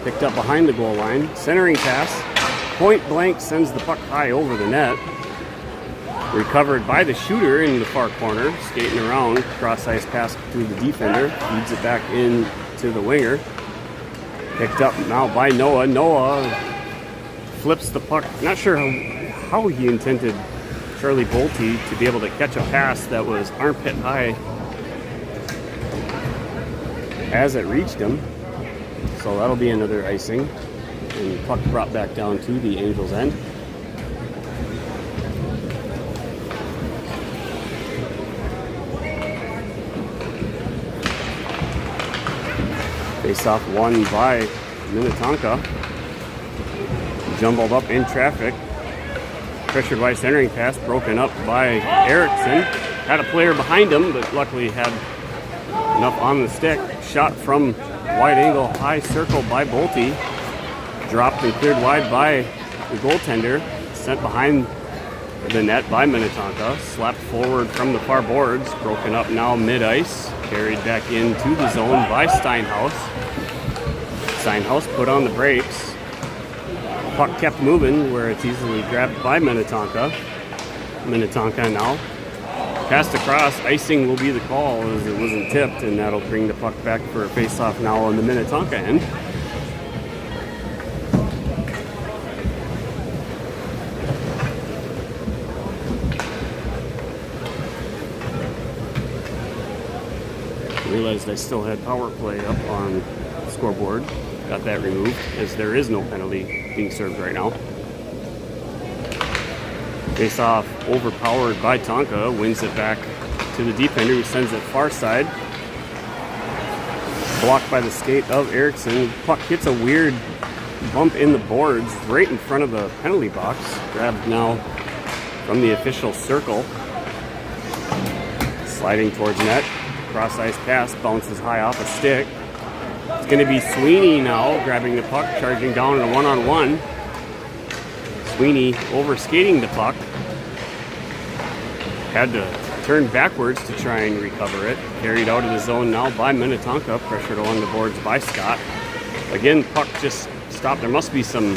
Picked up behind the goal line. Centering pass. Point blank sends the puck high over the net. Recovered by the shooter in the far corner. Skating around. Cross-ice pass through the defender. Feeds it back in to the winger. Picked up now by Noah. Noah flips the puck. Not sure how he intended Charlie Bolte to be able to catch a pass that was armpit high as it reached him. So that'll be another icing. and puck brought back down to the Angels' end. Face-off won by Minnetonka. Jumbled up in traffic. Pressured by centering pass, broken up by Erickson. Had a player behind him, but luckily had enough on the stick. Shot from wide angle, high circle by Bolte. Dropped and cleared wide by the goaltender. Sent behind the net by Minnetonka. Slapped forward from the far boards. Broken up now mid-ice. Carried back into the zone by Steinhaus. Steinhaus put on the brakes. Puck kept moving where it's easily grabbed by Minnetonka. Minnetonka now passed across. Icing will be the call as it wasn't tipped, and that'll bring the puck back for a face-off now on the Minnetonka end. Realized I still had power play up on the scoreboard. Got that removed as there is no penalty being served right now. Face off overpowered by Tonka, wins it back to the defender who sends it far side. Blocked by the skate of Erickson. Puck hits a weird bump in the boards right in front of the penalty box. Grabbed now from the official circle. Sliding towards net. Cross ice pass, bounces high off a stick. It's going to be Sweeney now grabbing the puck, charging down in a one-on-one. Sweeney over skating the puck. Had to turn backwards to try and recover it. Carried out of the zone now by Minnetonka, pressured along the boards by Scott. Again, puck just stopped. There must be some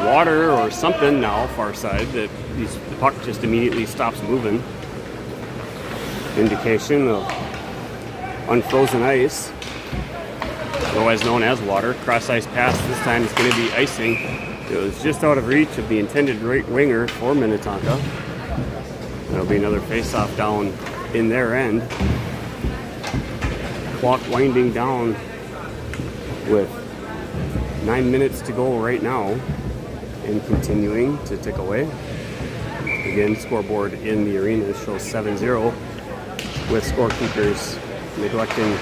water or something now far side that the puck just immediately stops moving. Indication of unfrozen ice, otherwise known as water. Cross ice pass this time is going to be icing. It was just out of reach of the intended right winger for Minnetonka. That'll be another face-off down in their end. Clock winding down with 9 minutes to go right now and continuing to tick away. Again, scoreboard in the arena shows 7-0 with scorekeepers neglecting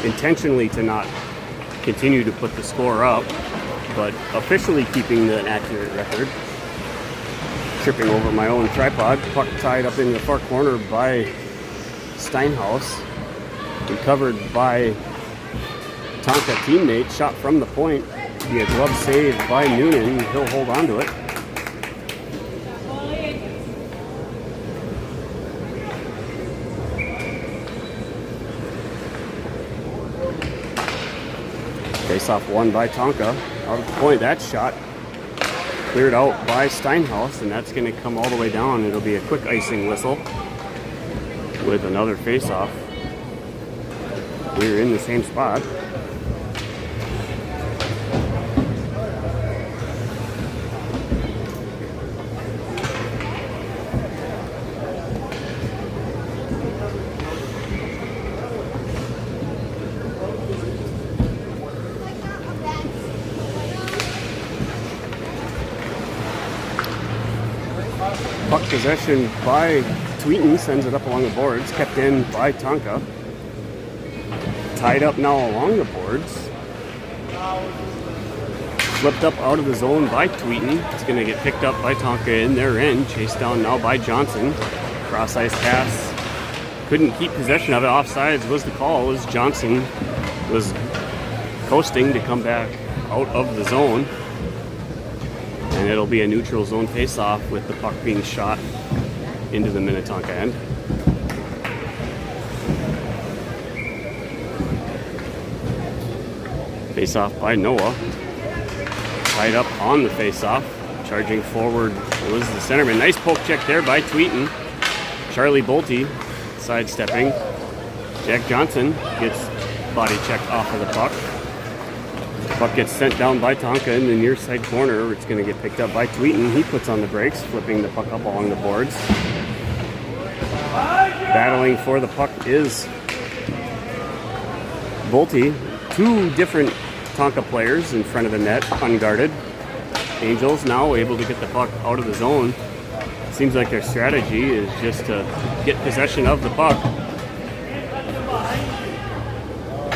intentionally to not continue to put the score up, but officially keeping the accurate record. Tripping over my own tripod, puck tied up in the far corner by Steinhaus, recovered by Tonka teammate, shot from the point, be a glove save by Noonan, he'll hold on to it. Face-off won by Tonka. Out of the point, that shot cleared out by Steinhaus, and that's going to come all the way down. It'll be a quick icing whistle with another face-off. We're in the same spot. Puck possession by Tweeten, sends it up along the boards, kept in by Tonka. Tied up now along the boards. Flipped up out of the zone by Tweeten. It's going to get picked up by Tonka in their end. Chased down now by Johnson. Cross ice pass. Couldn't keep possession of it. Offsides was the call as Johnson was coasting to come back out of the zone. And it'll be a neutral zone face-off with the puck being shot into the Minnetonka end. Face-off by Noah. Tied up on the face-off. Charging forward was the centerman. Nice poke check there by Tweeten. Charlie Bolte sidestepping. Jack Johnson gets body check off of the puck. Puck gets sent down by Tonka in the near side corner. It's going to get picked up by Tweeten. He puts on the brakes, flipping the puck up along the boards. Battling for the puck is Bolte. Two different Minnetonka players in front of the net, unguarded. Angels now able to get the puck out of the zone. Seems like their strategy is just to get possession of the puck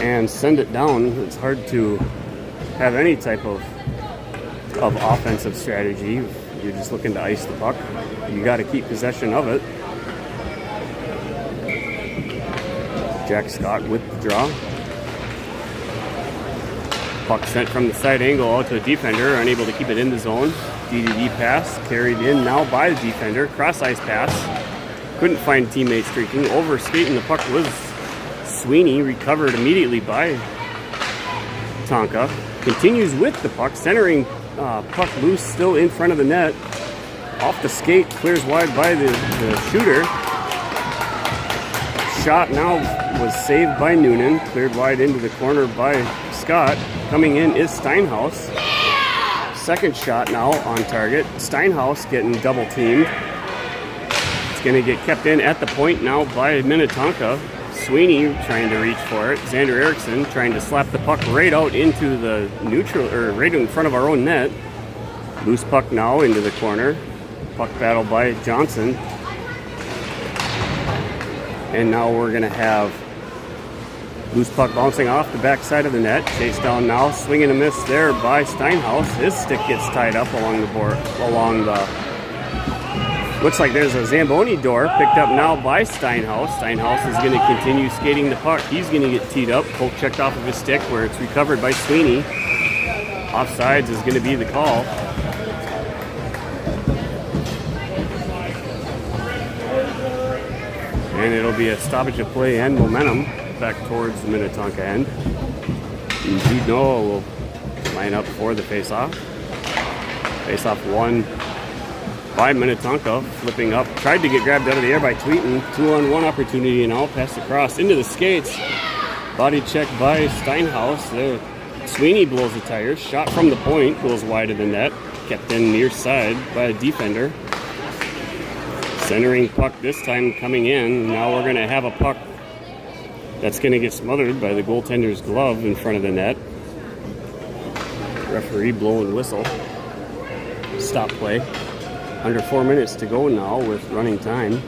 and send it down. It's hard to have any type of offensive strategy. You're just looking to ice the puck. You got to keep possession of it. Jack Scott with the draw. Puck sent from the side angle out to a defender, unable to keep it in the zone. DDD pass, carried in now by the defender. Cross ice pass. Couldn't find teammates streaking. Over skating the puck was Sweeney, recovered immediately by Tonka. Continues with the puck, centering puck loose, still in front of the net. Off the skate, clears wide by the shooter. Shot now was saved by Noonan, cleared wide into the corner by Scott. Coming in is Steinhaus. Second shot now on target. Steinhaus getting double teamed. It's going to get kept in at the point now by Minnetonka. Sweeney trying to reach for it. Xander Erickson trying to slap the puck right out into the neutral, or right in front of our own net. Loose puck now into the corner. Puck battle by Johnson. And now we're going to have loose puck bouncing off the backside of the net. Chased down now. Swing and a miss there by Steinhaus. His stick gets tied up along the board, looks like there's a Zamboni door picked up now by Steinhaus. Steinhaus is going to continue skating the puck. He's going to get teed up. Poke checked off of his stick where it's recovered by Sweeney. Offsides is going to be the call. And it'll be a stoppage of play and momentum back towards the Minnetonka end. Indeed, Noah will line up for the face-off. Face-off won by Minnetonka, flipping up. Tried to get grabbed out of the air by Tweeten. 2-on-1 opportunity now. Pass across into the skates. Body check by Steinhaus. There. Sweeney blows the tires. Shot from the point. Goes wide of the net. Kept in near side by a defender. Centering puck this time coming in. Now we're going to have a puck that's going to get smothered by the goaltender's glove in front of the net. Referee blowing whistle. Stop play. Under 4 minutes to go now with running time.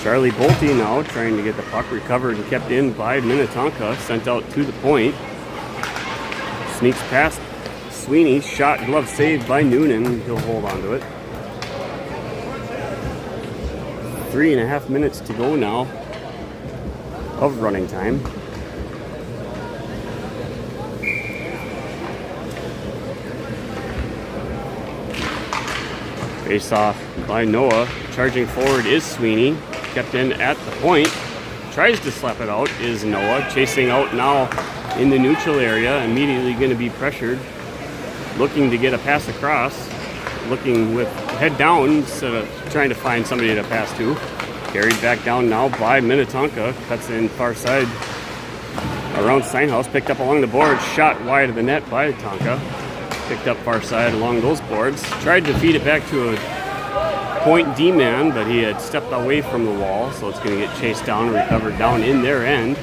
Charlie Bolte now trying to get the puck recovered and kept in by Minnetonka. Sent out to the point. Sneaks past Sweeney. Shot, glove saved by Noonan. He'll hold on to it. 3.5 minutes to go now of running time. Face off by Noah. Charging forward is Sweeney. Kept in at the point. Tries to slap it out is Noah. Chasing out now in the neutral area. Immediately going to be pressured. Looking to get a pass across. Looking with head down instead of trying to find somebody to pass to. Carried back down now by Minnetonka. Cuts in far side around Steinhaus. Picked up along the board. Shot wide of the net by Tonka. Picked up far side along those boards. Tried to feed it back to a point D-man, but he had stepped away from the wall, so it's going to get chased down and recovered down in their end.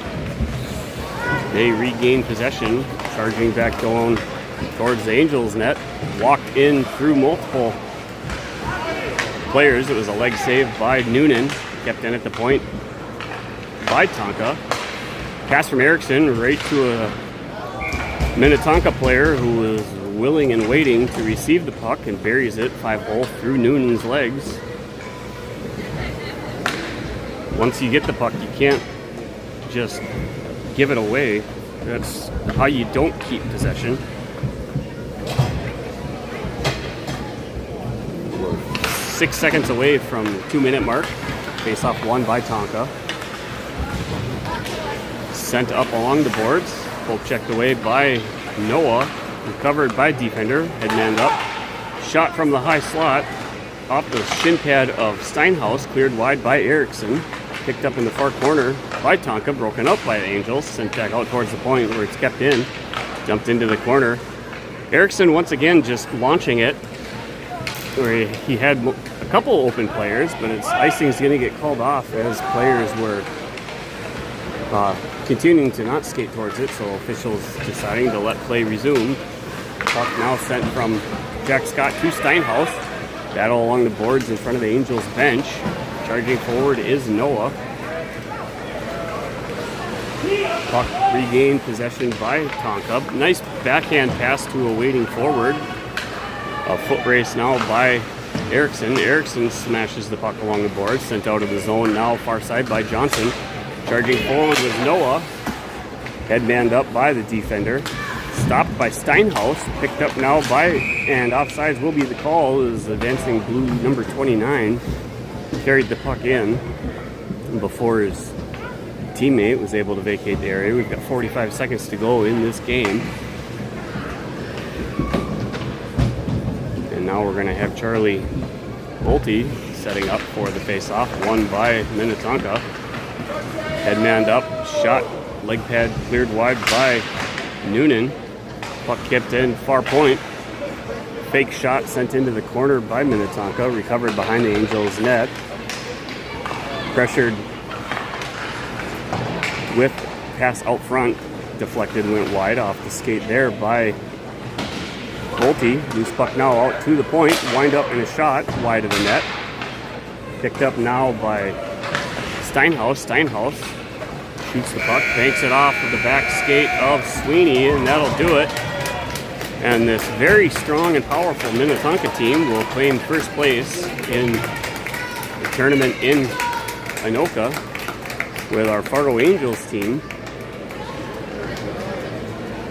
They regain possession, charging back down towards the Angels' net. Walked in through multiple players. It was a leg save by Noonan. Kept in at the point by Tonka. Pass from Erickson right to a Minnetonka player who was willing and waiting to receive the puck and buries it 5-hole through Noonan's legs. Once you get the puck, you can't just give it away. That's how you don't keep possession. We're 6 seconds away from the 2-minute mark. Face off won by Tonka. Sent up along the boards. Poke checked away by Noah. Recovered by defender, headman up. Shot from the high slot. Off the shin pad of Steinhaus, cleared wide by Erickson. Picked up in the far corner by Tonka, broken up by the Angels. Sent back out towards the point where it's kept in. Jumped into the corner. Erickson once again just launching it. where he had a couple open players, but icing is going to get called off as players were continuing to not skate towards it, so officials deciding to let play resume. Puck now sent from Jack Scott to Steinhaus. Battle along the boards in front of the Angels bench. Charging forward is Noah. Puck regained possession by Tonka. Nice backhand pass to a waiting forward. A foot race now by Erickson. Erickson smashes the puck along the board. Sent out of the zone now far side by Johnson. Charging forward with Noah. Headmanned up by the defender. Stopped by Steinhaus. Picked up now by, and offsides will be the call, is advancing blue number 29. Carried the puck in before his teammate was able to vacate the area. We've got 45 seconds to go in this game. And now we're going to have Charlie Bolte setting up for the face-off. Won by Minnetonka. Headmanned up, shot, leg pad cleared wide by Noonan. Puck kept in, far point. Fake shot sent into the corner by Minnetonka, recovered behind the Angels' net. Pressured with pass out front, deflected, went wide off the skate there by Bolte. Loose puck now out to the point, wind up in a shot wide of the net. Picked up now by Steinhaus. Steinhaus shoots the puck, banks it off with the back skate of Sweeney, and that'll do it. And this very strong and powerful Minnetonka team will claim first place in the tournament in Anoka, with our Fargo Angels team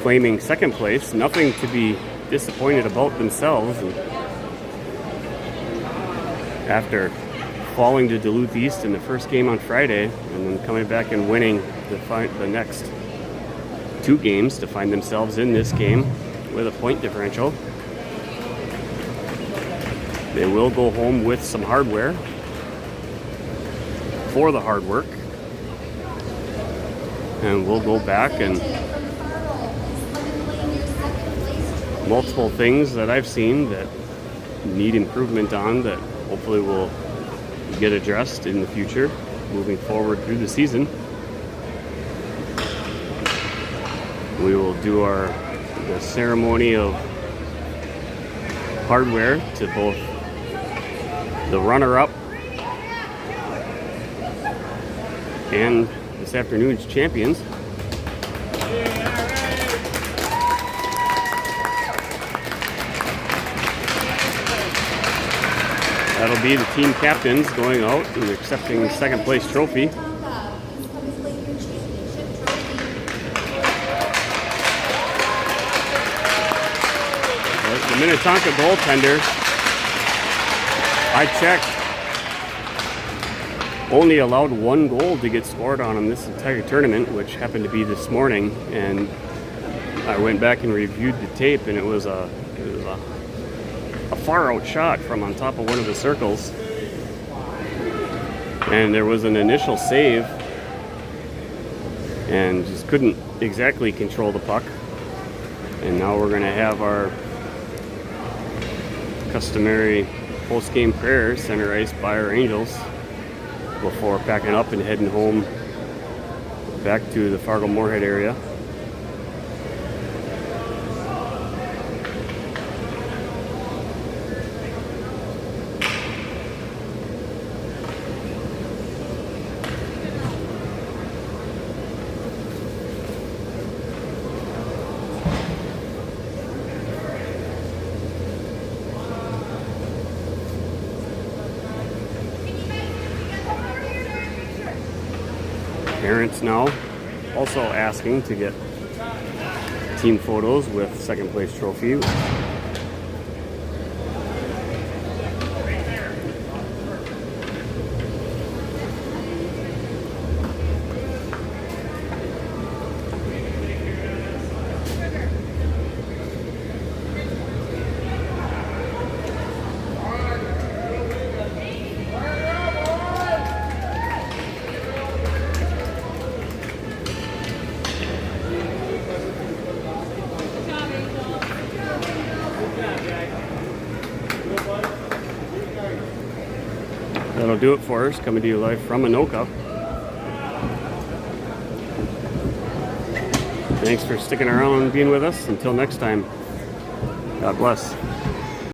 claiming second place. Nothing to be disappointed about themselves. And after falling to Duluth East in the first game on Friday, and then coming back and winning the next two games to find themselves in this game with a point differential. They will go home with some hardware for the hard work. And we'll go back, and multiple things that I've seen that need improvement on that hopefully will get addressed in the future moving forward through the season. We will do the ceremony of hardware to both the runner-up and this afternoon's champions. That'll be the team captains going out and accepting the second place trophy. The Minnetonka goaltender, I checked, only allowed one goal to get scored on him this entire tournament, which happened to be this morning. And I went back and reviewed the tape, and it was a far out shot from on top of one of the circles. And there was an initial save, and just couldn't exactly control the puck. And now we're going to have our customary post-game prayer center ice by our Angels before packing up and heading home back to the Fargo Moorhead area. Parents now also asking to get team photos with second place trophy. That'll do it for us, coming to you live from Anoka. Thanks for sticking around and being with us. Until next time, God bless.